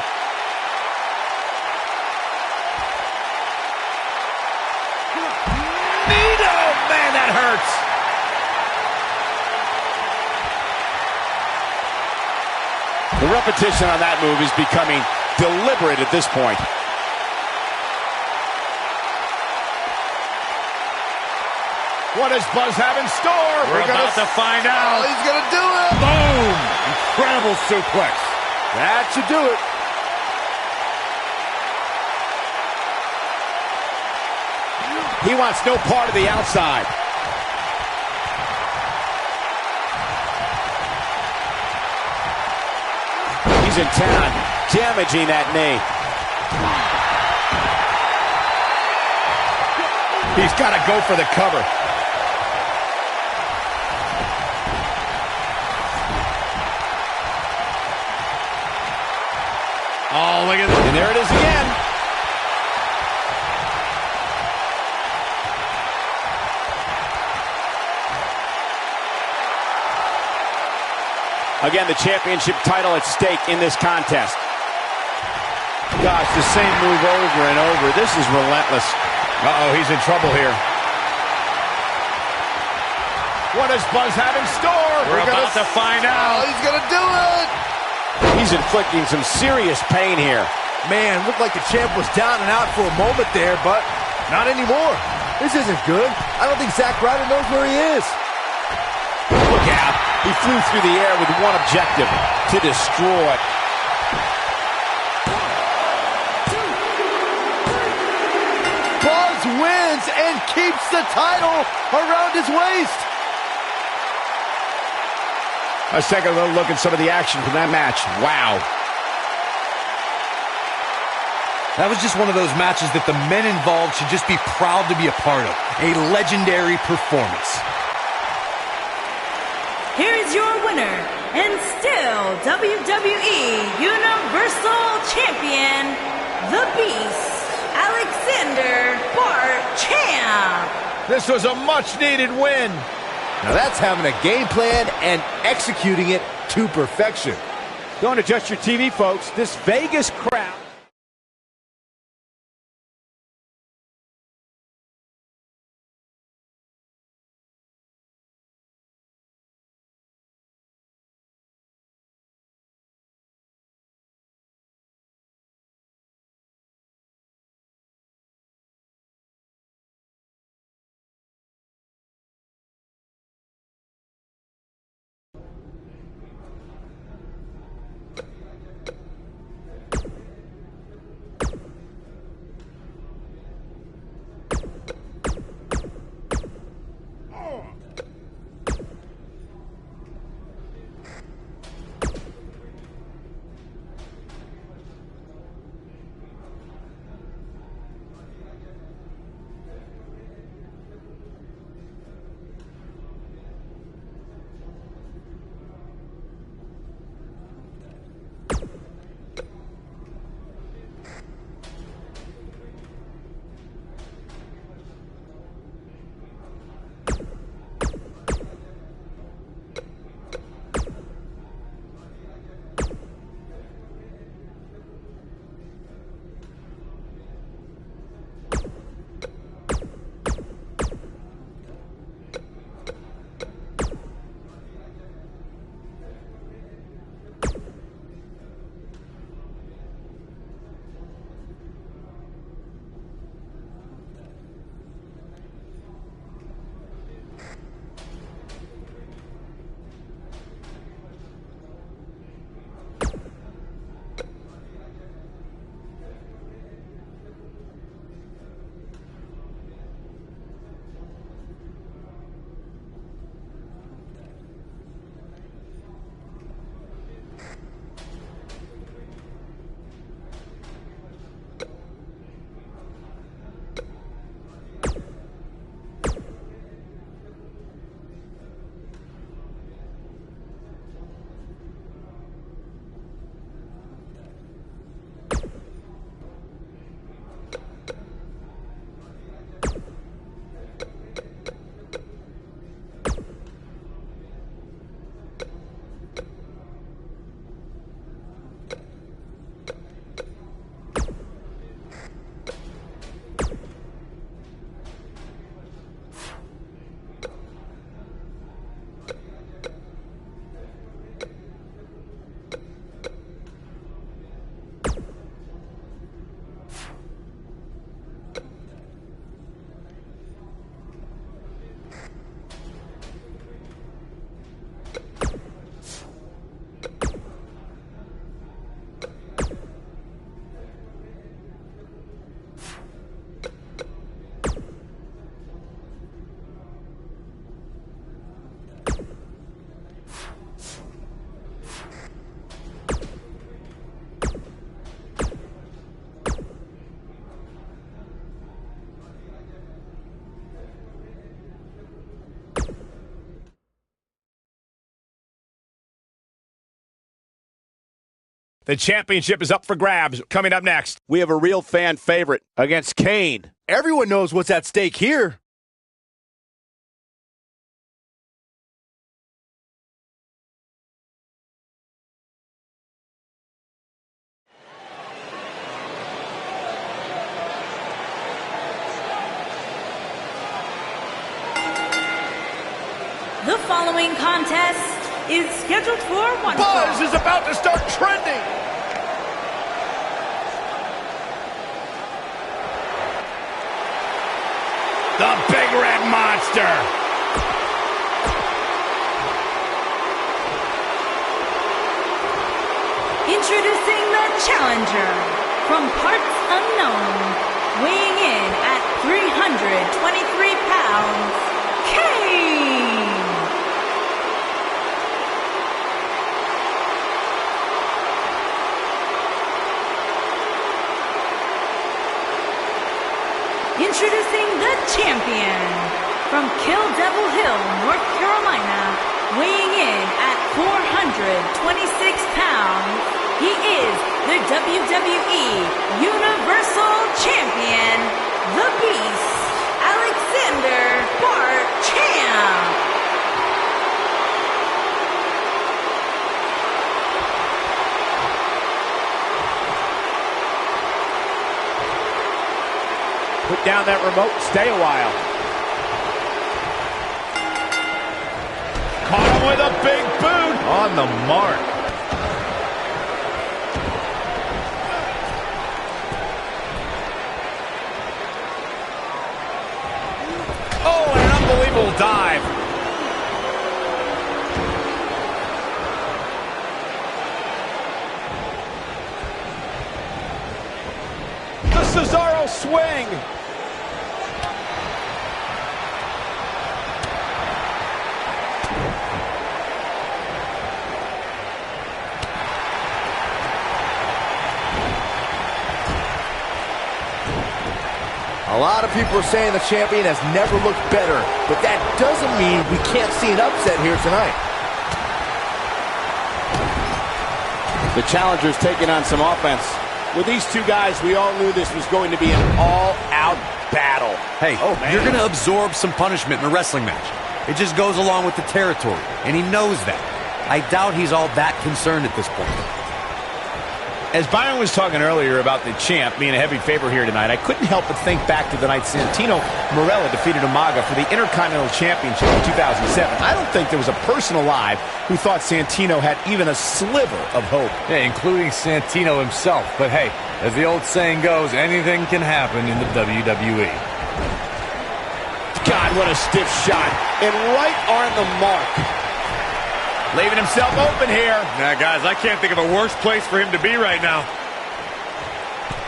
Man, that hurts. The repetition on that move is becoming deliberate at this point. What does Buzz have in store? We're about to find out. He's going to do it. Boom! Incredible suplex. That should do it. He wants no part of the outside. He's intent on damaging that knee. He's got to go for the cover. Oh, look at this. And there it is again. Again, the championship title at stake in this contest. Gosh, the same move over and over. This is relentless. Uh-oh, he's in trouble here. What does Buzz have in store? We're about to find out. Oh, he's gonna do it! He's inflicting some serious pain here. Man, looked like the champ was down and out for a moment there, but not anymore. This isn't good. I don't think Zack Ryder knows where he is. Look out. He flew through the air with one objective, to destroy. Buzz wins and keeps the title around his waist. Let's take a little look at some of the action from that match. Wow. That was just one of those matches that the men involved should just be proud to be a part of. A legendary performance. Here is your winner, and still WWE Universal Champion, the Beast, Alexander Bart Champ. This was a much-needed win. Now that's having a game plan and executing it to perfection. Don't adjust your TV, folks. This Vegas crowd. The championship is up for grabs. Coming up next, We have a real fan favorite against Kane. Everyone knows what's at stake here. following contest is scheduled for one Buzz fall. is about to start trending. The Big Red Monster. Introducing the challenger from parts unknown, weighing in at 323 pounds, Kane. Introducing the champion from Kill Devil Hill, North Carolina, weighing in at 426 pounds. He is the WWE Universal Champion, the Beast, Alexander Champ. Put down that remote, stay a while. Caught him with a big boot. On the mark. Oh, and an unbelievable dive. The Cesaro swing. A lot of people are saying the champion has never looked better, but that doesn't mean we can't see an upset here tonight. The challenger's taking on some offense. With these two guys, we all knew this was going to be an all-out battle. Hey, you're going to absorb some punishment in a wrestling match. It just goes along with the territory, and he knows that. I doubt he's all that concerned at this point. As Byron was talking earlier about the champ being a heavy favorite here tonight, I couldn't help but think back to the night Santino Marella defeated Umaga for the Intercontinental Championship in 2007. I don't think there was a person alive who thought Santino had even a sliver of hope. Yeah, including Santino himself. But hey, as the old saying goes, anything can happen in the WWE. God, what a stiff shot. And right on the mark. Leaving himself open here. Now, guys, I can't think of a worse place for him to be right now.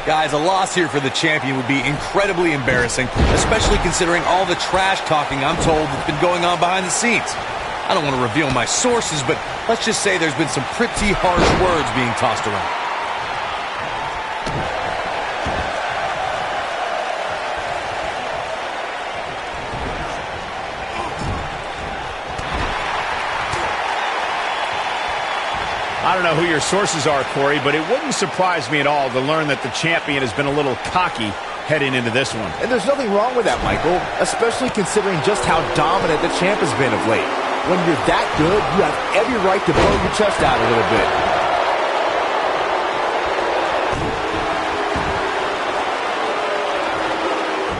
Guys, a loss here for the champion would be incredibly embarrassing, especially considering all the trash talking I'm told that's been going on behind the scenes. I don't want to reveal my sources, but let's just say there's been some pretty harsh words being tossed around. I don't know who your sources are, Corey, but it wouldn't surprise me at all to learn that the champion has been a little cocky heading into this one. And there's nothing wrong with that, Michael, especially considering just how dominant the champ has been of late. When you're that good, you have every right to blow your chest out a little bit.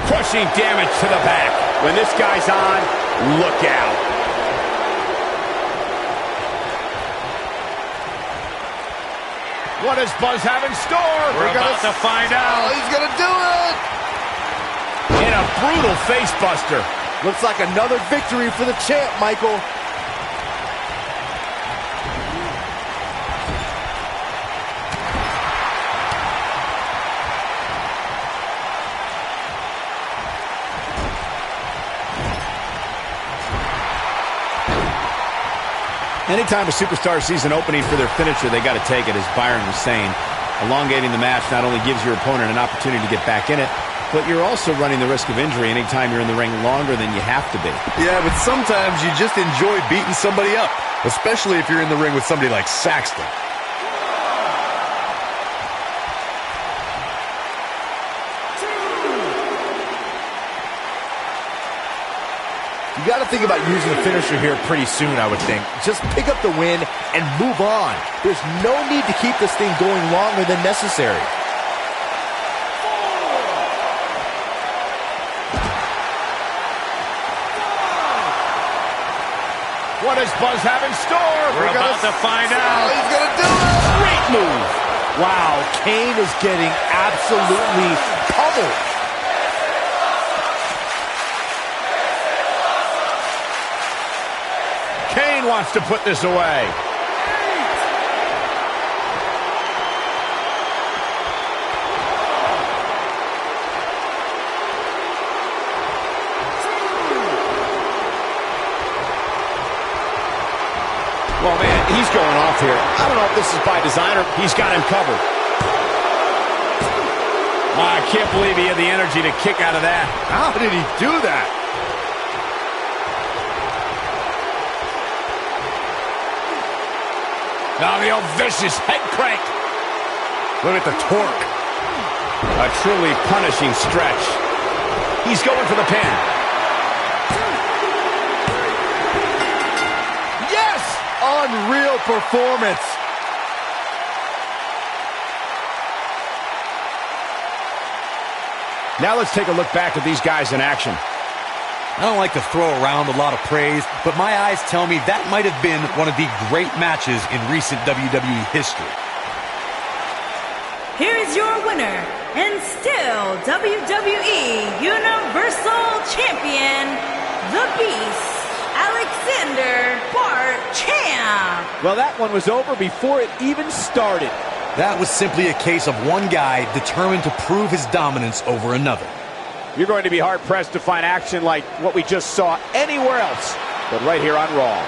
Crushing damage to the back. When this guy's on, look out. What does Buzz have in store? We're about to find out. He's going to do it! In a brutal face buster. Looks like another victory for the champ, Michael. Anytime a superstar sees an opening for their finisher, they got to take it, as Byron was saying. Elongating the match not only gives your opponent an opportunity to get back in it, but you're also running the risk of injury anytime you're in the ring longer than you have to be. Yeah, but sometimes you just enjoy beating somebody up, especially if you're in the ring with somebody like Saxton. You got to think about using a finisher here pretty soon, I would think. Just pick up the win and move on. There's no need to keep this thing going longer than necessary. does Buzz have in store? We're about to find out. He's going to do it. Great move. Wow, Kane is getting absolutely pummeled. Kane wants to put this away. Well, man, he's going off here. I don't know if this is by design or he's got him covered. I can't believe he had the energy to kick out of that. How did he do that? Now the old vicious head crank. Look at the torque. A truly punishing stretch. He's going for the pin. Yes! Unreal performance. Now let's take a look back at these guys in action. I don't like to throw around a lot of praise, but my eyes tell me that might have been one of the great matches in recent WWE history. Here is your winner, and still WWE Universal Champion, the Beast, Alexander Champ. Well, that one was over before it even started. That was simply a case of one guy determined to prove his dominance over another. You're going to be hard-pressed to find action like what we just saw anywhere else, but right here on Raw.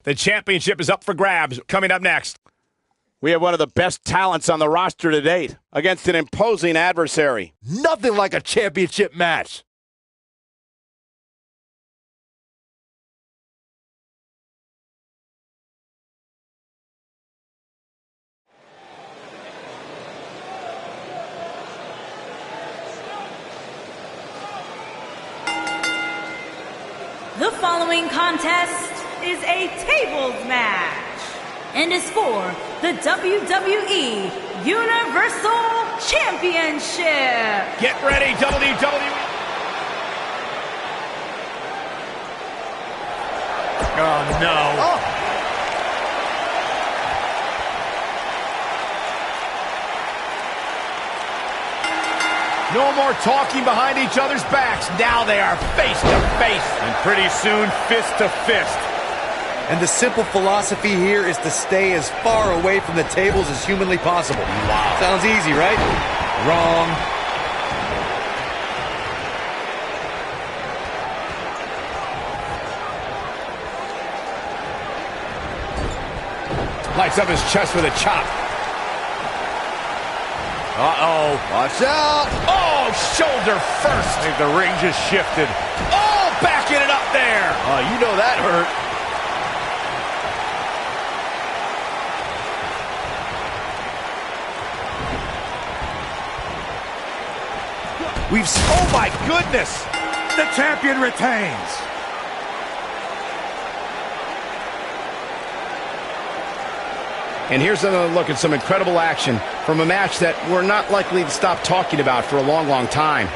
The championship is up for grabs. Coming up next, we have one of the best talents on the roster to date against an imposing adversary. Nothing like a championship match. The following contest is a tables match and is for the WWE Universal Championship. Get ready, WWE. Oh, no. Oh. No more talking behind each other's backs. Now they are face to face. And pretty soon, fist to fist. And the simple philosophy here is to stay as far away from the tables as humanly possible. Wow. Sounds easy, right? Wrong. Lights up his chest with a chop. Uh-oh. Watch out. Oh, shoulder first. I think the ring just shifted. Oh, backing it up there. Oh, you know that hurt. Oh my goodness! The champion retains. And here's another look at some incredible action from a match that we're not likely to stop talking about for a long, long time.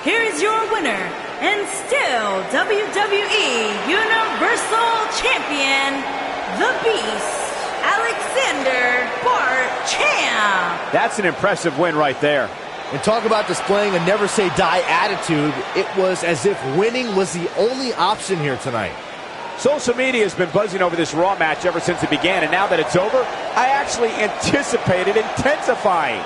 Here is your winner, and still WWE Universal Champion, the Beast, Alexander Champ. That's an impressive win right there. And talk about displaying a never-say-die attitude. It was as if winning was the only option here tonight. Social media has been buzzing over this Raw match ever since it began, and now that it's over, I actually anticipate it intensifying.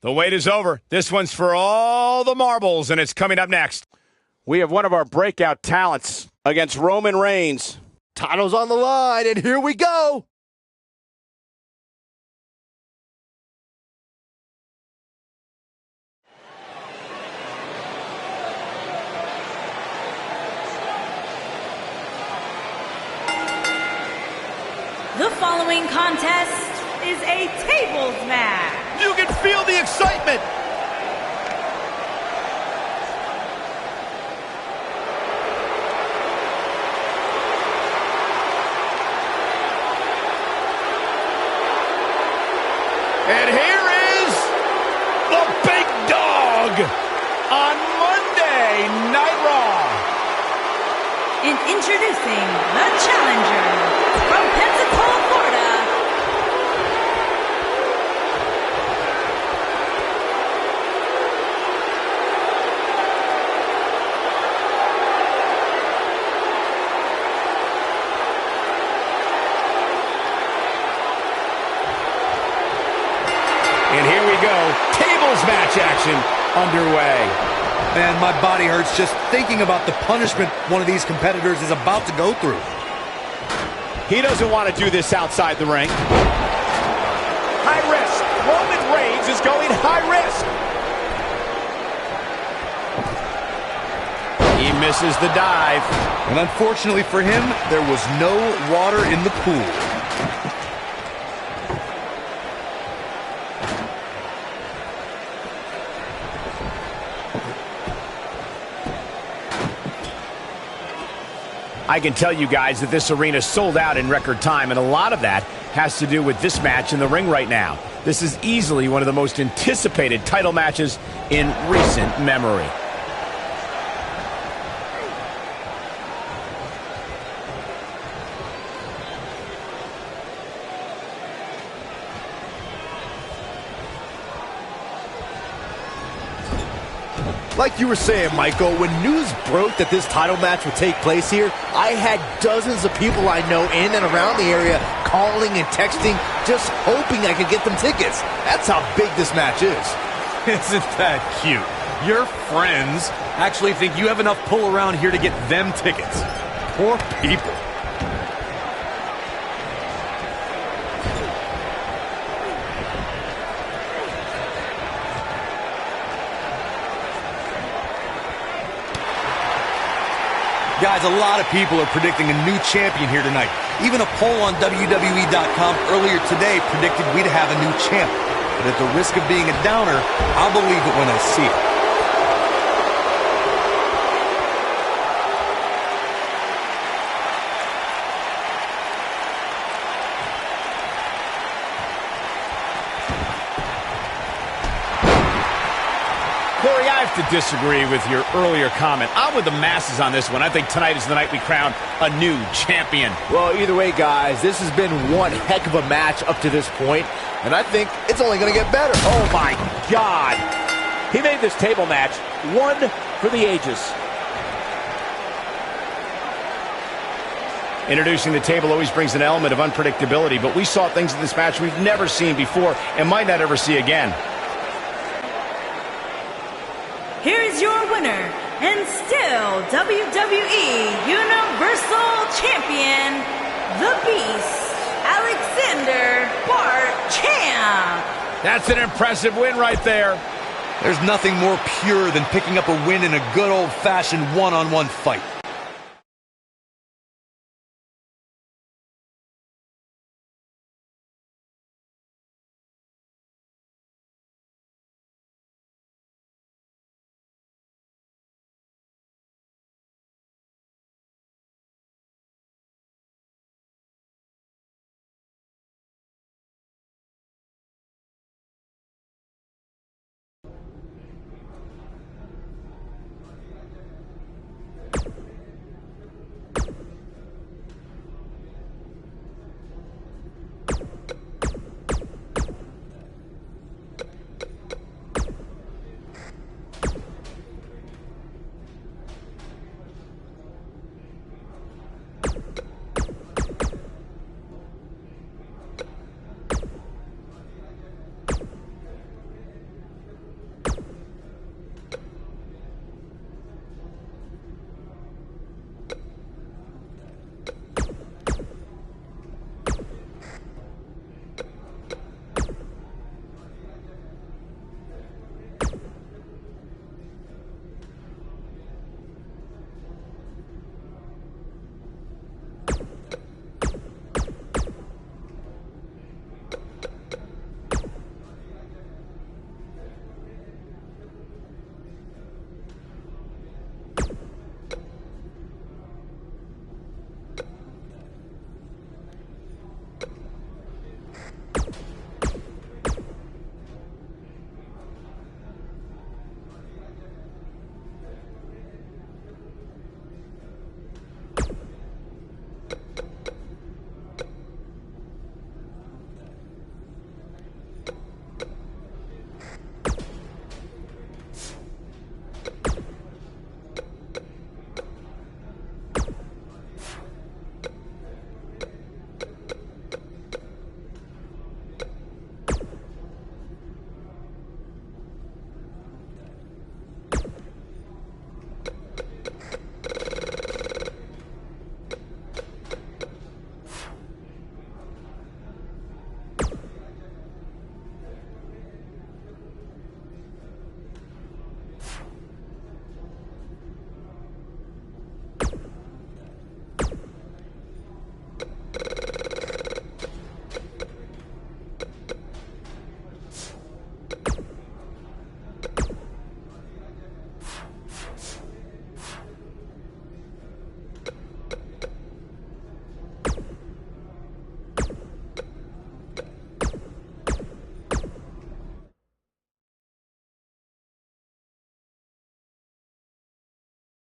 The wait is over. This one's for all the marbles, and it's coming up next. We have one of our breakout talents against Roman Reigns. Title's on the line, and here we go. The following contest is a tables match. You can feel the excitement. And here is the big dog on Monday Night Raw. And introducing the challenger from Pensacola, Florida, And here we go, tables match action underway. Man, my body hurts just thinking about the punishment one of these competitors is about to go through. He doesn't want to do this outside the ring. High risk. Roman Reigns is going high risk. He misses the dive. And unfortunately for him, there was no water in the pool. I can tell you guys that this arena sold out in record time, and a lot of that has to do with this match in the ring right now. This is easily one of the most anticipated title matches in recent memory. Like you were saying, Michael, when news broke that this title match would take place here, I had dozens of people I know in and around the area calling and texting, just hoping I could get them tickets. That's how big this match is. Isn't that cute? Your friends actually think you have enough pull around here to get them tickets. Poor people. Guys, a lot of people are predicting a new champion here tonight. Even a poll on WWE.com earlier today predicted we'd have a new champ. But at the risk of being a downer, I'll believe it when I see it. Corey, I have to disagree with your earlier comment. I'm with the masses on this one. I think tonight is the night we crown a new champion. Well, either way, guys, this has been one heck of a match up to this point, and I think it's only going to get better. Oh, my God. He made this table match one for the ages. Introducing the table always brings an element of unpredictability, but we saw things in this match we've never seen before and might not ever see again. Here is your winner, and still WWE Universal Champion, the Beast, Alexander Champ. That's an impressive win right there. There's nothing more pure than picking up a win in a good old-fashioned one-on-one fight.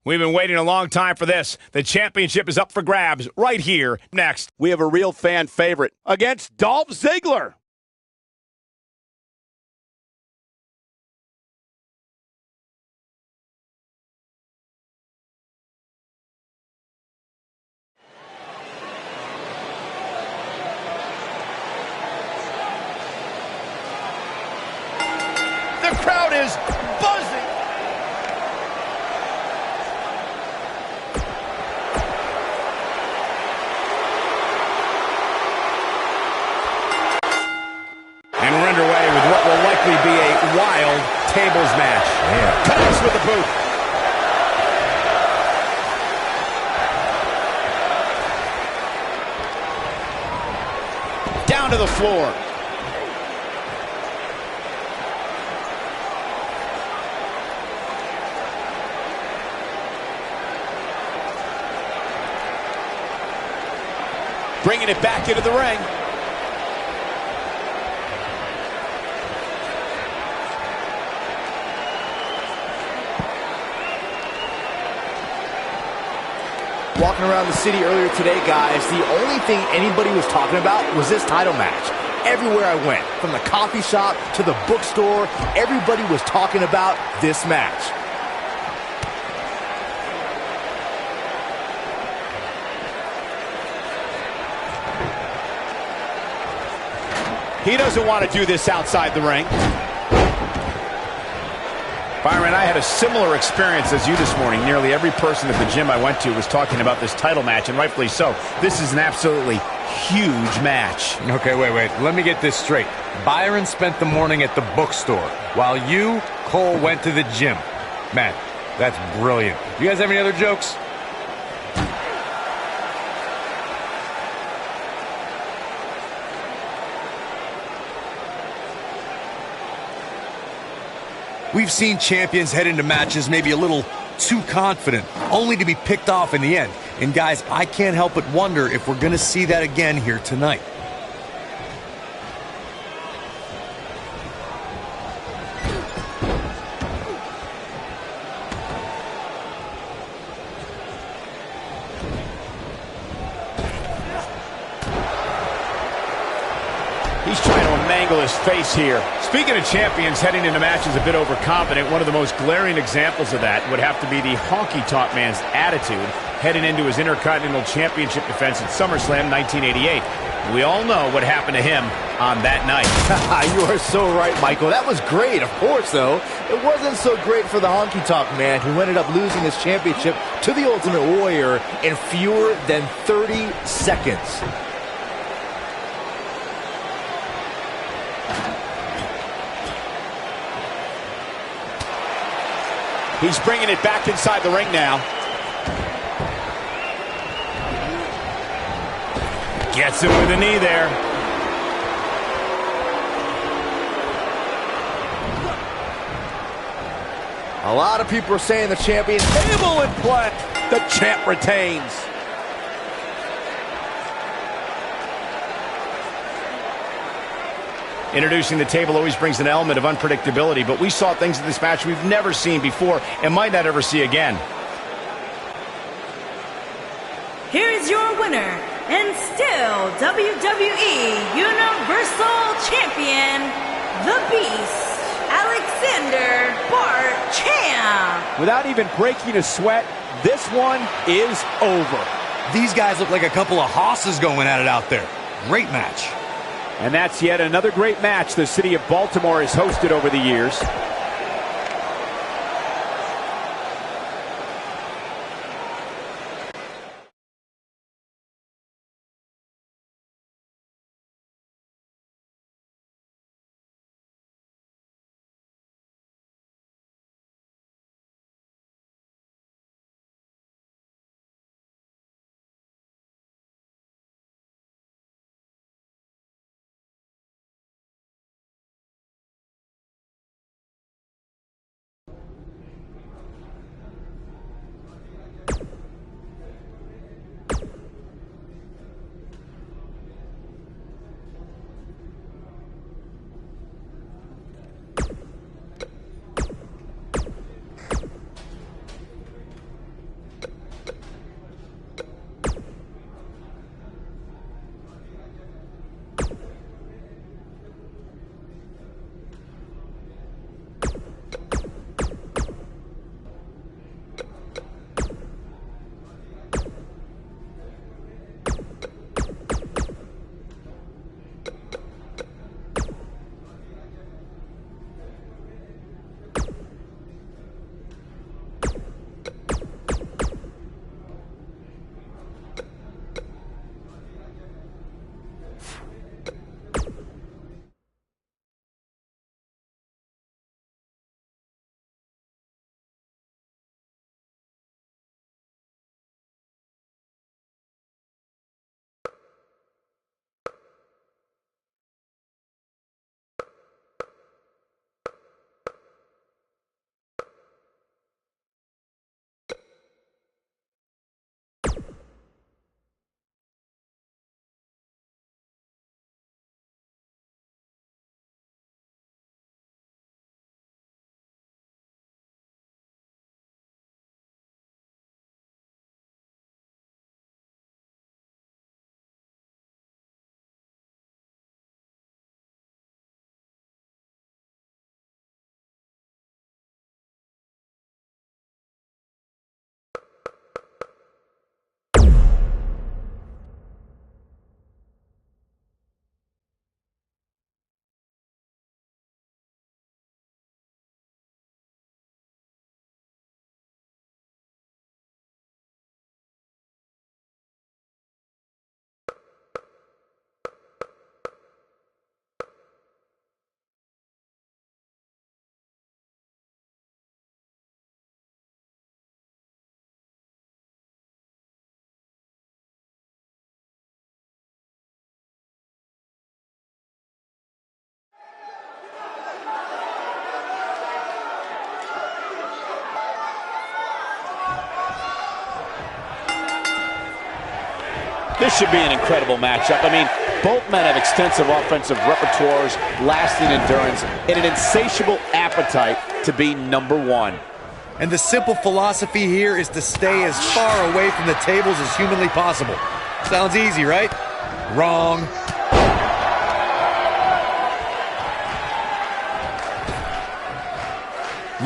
We've been waiting a long time for this. The championship is up for grabs right here. Next, We have a real fan favorite against Dolph Ziggler. the crowd is buzzing. And we're underway with what will likely be a wild tables match. Connects with the boot. Down to the floor. Bringing it back into the ring. Walking around the city earlier today, guys, the only thing anybody was talking about was this title match. Everywhere I went, from the coffee shop to the bookstore, everybody was talking about this match. He doesn't want to do this outside the ring. Byron, I had a similar experience as you this morning. Nearly every person at the gym I went to was talking about this title match, and rightfully so. This is an absolutely huge match. Okay, wait. Let me get this straight. Byron spent the morning at the bookstore, while you, Cole, went to the gym. Man, that's brilliant. You guys have any other jokes? We've seen champions head into matches maybe a little too confident, only to be picked off in the end. And guys, I can't help but wonder if we're going to see that again here tonight. He's trying to mangle his face here. Speaking of champions heading into matches a bit overconfident, one of the most glaring examples of that would have to be the honky-tonk man's attitude heading into his Intercontinental Championship defense at SummerSlam 1988. We all know what happened to him on that night. You are so right, Michael. That was great. Of course, though, it wasn't so great for the honky-tonk man, who ended up losing his championship to the Ultimate Warrior in fewer than 30 seconds. He's bringing it back inside the ring now. Gets him with a knee there. A lot of people are saying the champion table in play. The champ retains. Introducing the table always brings an element of unpredictability, but we saw things in this match we've never seen before and might not ever see again. Here is your winner, and still WWE Universal Champion, the Beast, Alexander Champ. Without even breaking a sweat, this one is over. These guys look like a couple of hosses going at it out there. Great match. And that's yet another great match the city of Baltimore has hosted over the years. This should be an incredible matchup. I mean, both men have extensive offensive repertoires, lasting endurance, and an insatiable appetite to be #1. And the simple philosophy here is to stay as far away from the tables as humanly possible. Sounds easy, right? Wrong.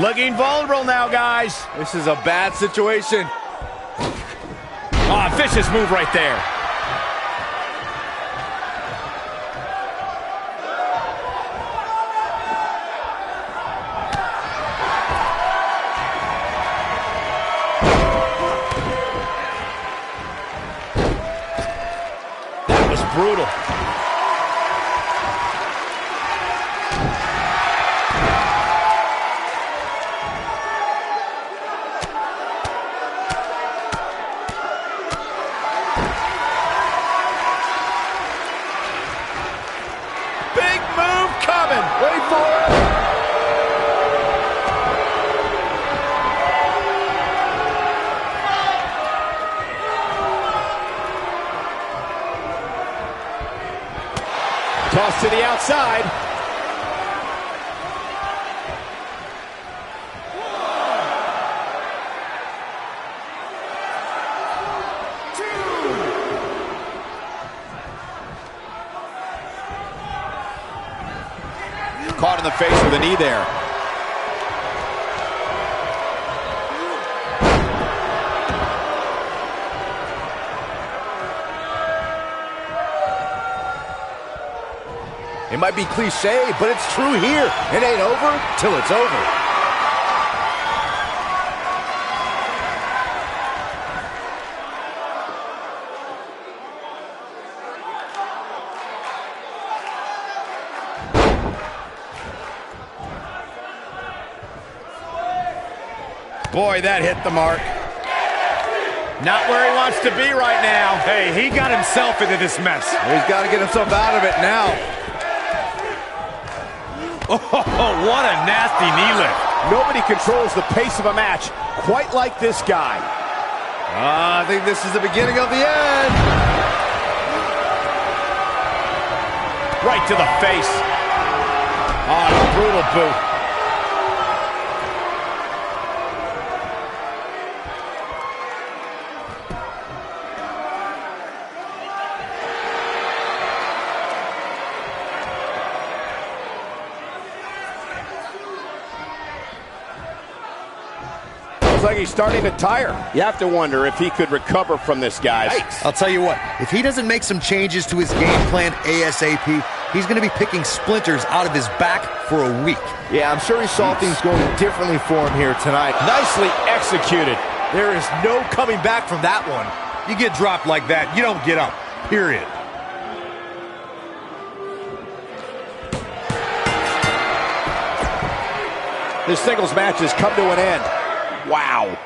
Looking vulnerable now, guys. This is a bad situation. Oh, vicious move right there. That was brutal. Big move coming. Wait for it. Toss to the outside. Caught in the face with a knee there. It might be cliche, but it's true here. It ain't over till it's over. Boy, that hit the mark. Not where he wants to be right now. Hey, he got himself into this mess. He's got to get himself out of it now. Oh, what a nasty knee lift. Nobody controls the pace of a match quite like this guy. I think this is the beginning of the end. Right to the face. Oh, a brutal boot. Looks like he's starting to tire. You have to wonder if he could recover from this, guys. I'll tell you what, if he doesn't make some changes to his game plan ASAP, he's going to be picking splinters out of his back for a week. Yeah, I'm sure he saw things going differently for him here tonight. Nicely executed. There is no coming back from that one. You get dropped like that, you don't get up, period. This singles match has come to an end. Wow.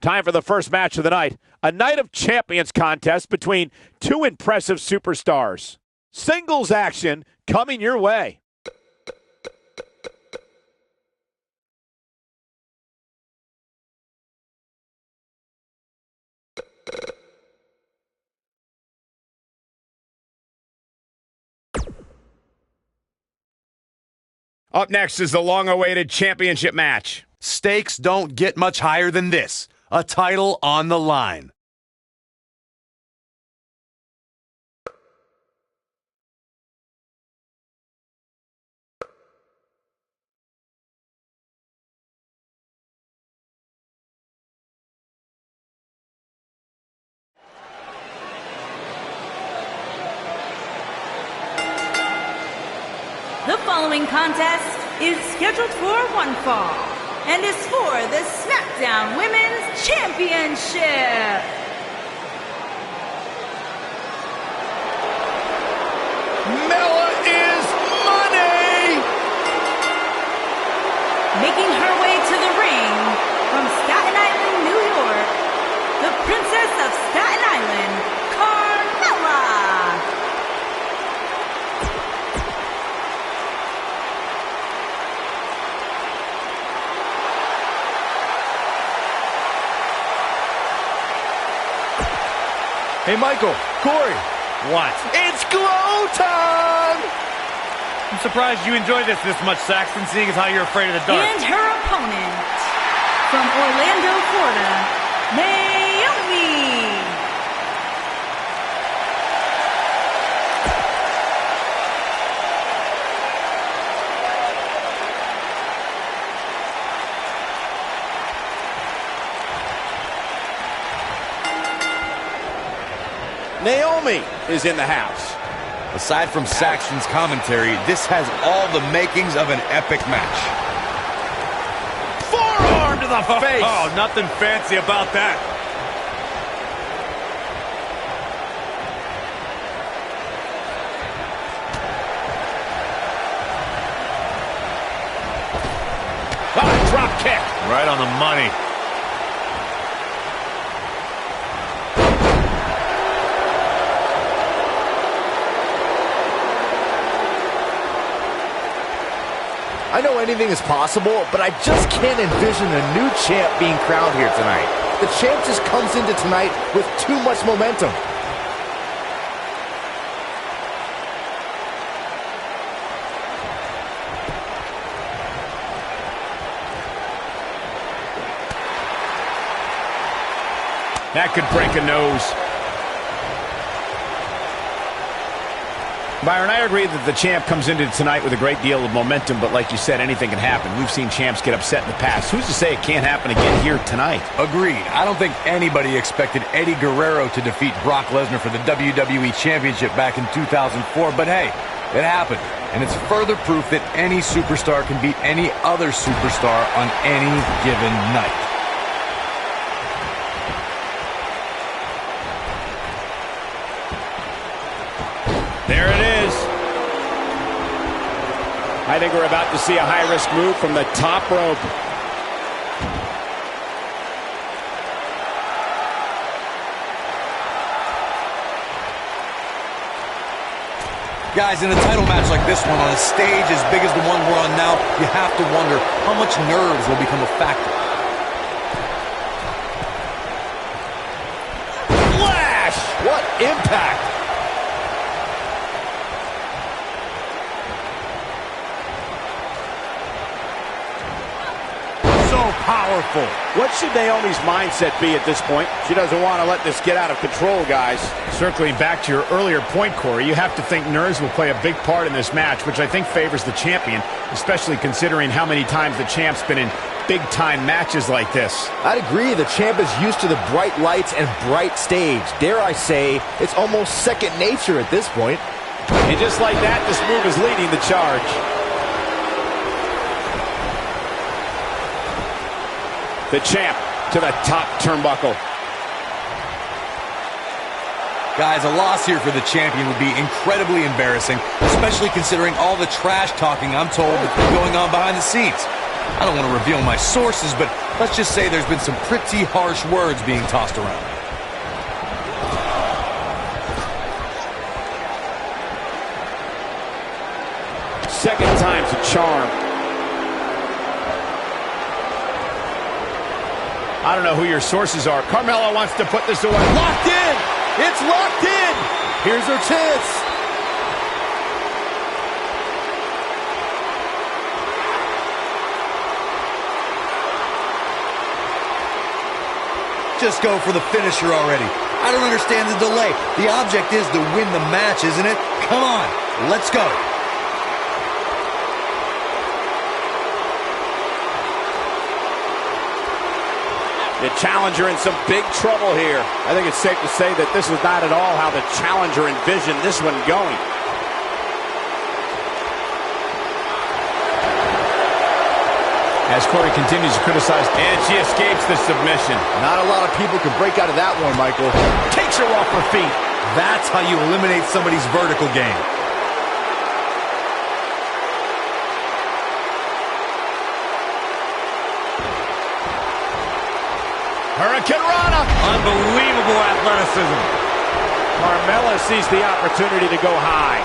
Time for the first match of the night. A Night of Champions contest between two impressive superstars. Singles action coming your way. Up next is the long-awaited championship match. Stakes don't get much higher than this. A title on the line. The following contest is scheduled for one fall and is for the SmackDown Women's Championship. Mella is money! Making her way to the ring from Staten Island, New York, the Princess of Staten Island, Carmella. Hey, Michael, Corey. What? It's glow time! I'm surprised you enjoy this much, Saxton, seeing as how you're afraid of the dark. And her opponent, from Orlando, Florida, Naomi. Naomi is in the house. Aside from Saxton's commentary, this has all the makings of an epic match. Forearm to the face! Oh, nothing fancy about that. Oh, drop kick. Right on the money. I know anything is possible, but I just can't envision a new champ being crowned here tonight. The champ just comes into tonight with too much momentum. That could break a nose. Byron, I agree that the champ comes into tonight with a great deal of momentum, but like you said, anything can happen. We've seen champs get upset in the past. Who's to say it can't happen again here tonight? Agreed. I don't think anybody expected Eddie Guerrero to defeat Brock Lesnar for the WWE Championship back in 2004, but hey, it happened. And it's further proof that any superstar can beat any other superstar on any given night. There it is. I think we're about to see a high-risk move from the top rope. Guys, in a title match like this one, on a stage as big as the one we're on now, you have to wonder how much nerves will become a factor. Flash! What impact! Powerful. What should Naomi's mindset be at this point? She doesn't want to let this get out of control, guys. Circling back to your earlier point, Corey, you have to think nerves will play a big part in this match, which I think favors the champion, especially considering how many times the champ's been in big-time matches like this. I'd agree. The champ is used to the bright lights and bright stage. Dare I say, it's almost second nature at this point. And just like that, this move is leading the charge. The champ to the top turnbuckle. Guys, a loss here for the champion would be incredibly embarrassing, especially considering all the trash talking I'm told that's been going on behind the scenes. I don't want to reveal my sources, but let's just say there's been some pretty harsh words being tossed around. Second time's a charm. I don't know who your sources are. Carmella wants to put this away. Locked in! It's locked in! Here's her chance. Just go for the finisher already. I don't understand the delay. The object is to win the match, isn't it? Come on, let's go. The challenger in some big trouble here. I think it's safe to say that this was not at all how the challenger envisioned this one going. As Corey continues to criticize, and she escapes the submission. Not a lot of people can break out of that one, Michael. Takes her off her feet. That's how you eliminate somebody's vertical game. Hurricane Rana. Unbelievable athleticism. Carmella sees the opportunity to go high.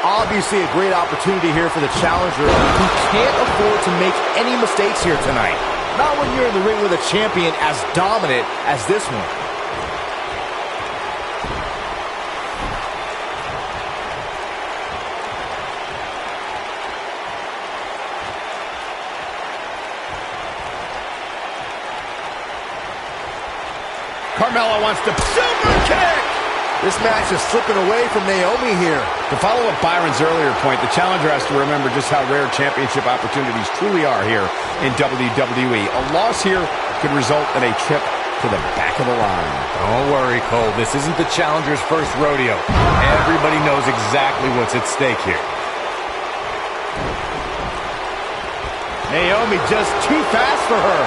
Obviously a great opportunity here for the challenger, who can't afford to make any mistakes here tonight. Not when you're in the ring with a champion as dominant as this one. Carmella wants to super kick. This match is slipping away from Naomi here. To follow up Byron's earlier point, the challenger has to remember just how rare championship opportunities truly are here in WWE. A loss here could result in a trip to the back of the line. Don't worry, Cole. This isn't the challenger's first rodeo. Everybody knows exactly what's at stake here. Naomi just too fast for her.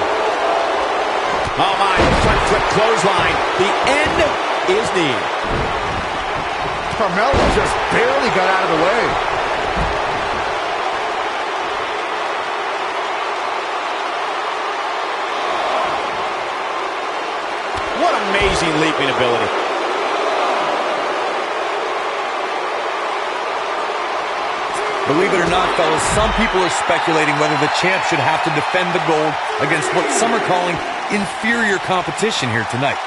Oh my, front flip clothesline. The end is near. Carmella just barely got out of the way. What amazing leaping ability. Believe it or not, fellas, some people are speculating whether the champ should have to defend the gold against what some are calling inferior competition here tonight.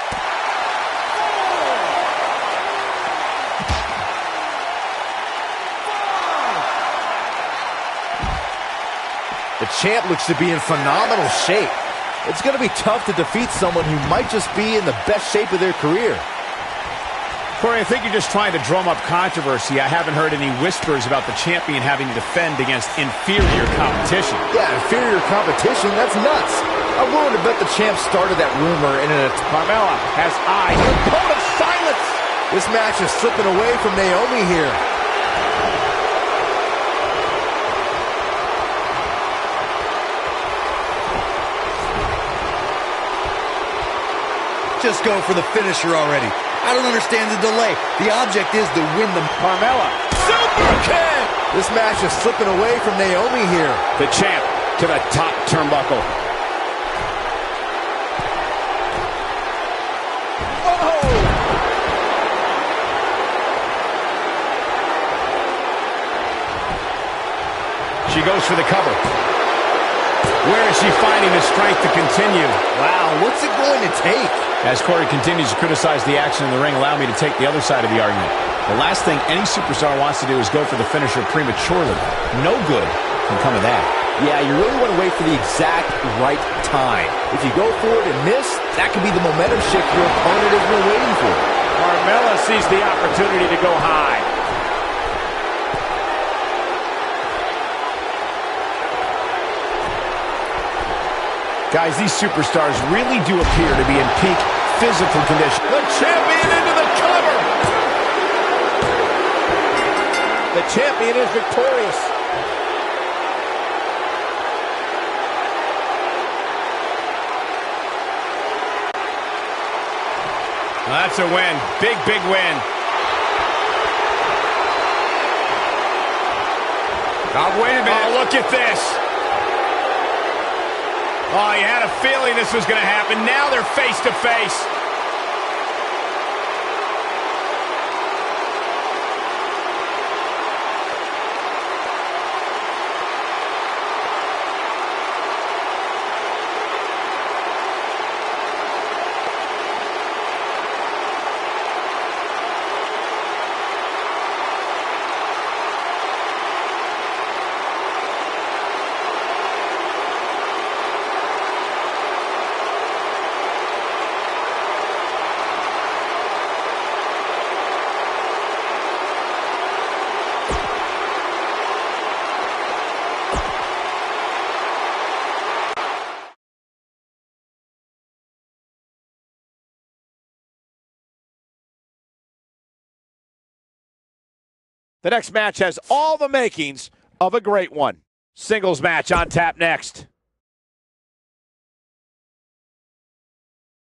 The champ looks to be in phenomenal shape. It's going to be tough to defeat someone who might just be in the best shape of their career. Corey, I think you're just trying to drum up controversy. I haven't heard any whispers about the champion having to defend against inferior competition. Yeah, inferior competition, that's nuts. I'm willing to bet the champ started that rumor in an attempt. Carmella has eyes. A cone of silence. This match is slipping away from Naomi here. Just go for the finisher already. I don't understand the delay. The object is to win the... Carmella. Super kick! This match is slipping away from Naomi here. The champ to the top turnbuckle. Oh! She goes for the cover. Where is she finding the strength to continue? Wow, what's it going to take? As Corey continues to criticize the action in the ring, allow me to take the other side of the argument. The last thing any superstar wants to do is go for the finisher prematurely. No good can come of that. Yeah, you really want to wait for the exact right time. If you go for it and miss, that could be the momentum shift your opponent has been waiting for. Carmella sees the opportunity to go high. Guys, these superstars really do appear to be in peak physical condition. The champion into the cover! The champion is victorious. Well, that's a win. Big, big win. Oh, wait a minute. Oh, look at this. Oh, you had a feeling this was going to happen. Now they're face to face. The next match has all the makings of a great one. Singles match on tap next.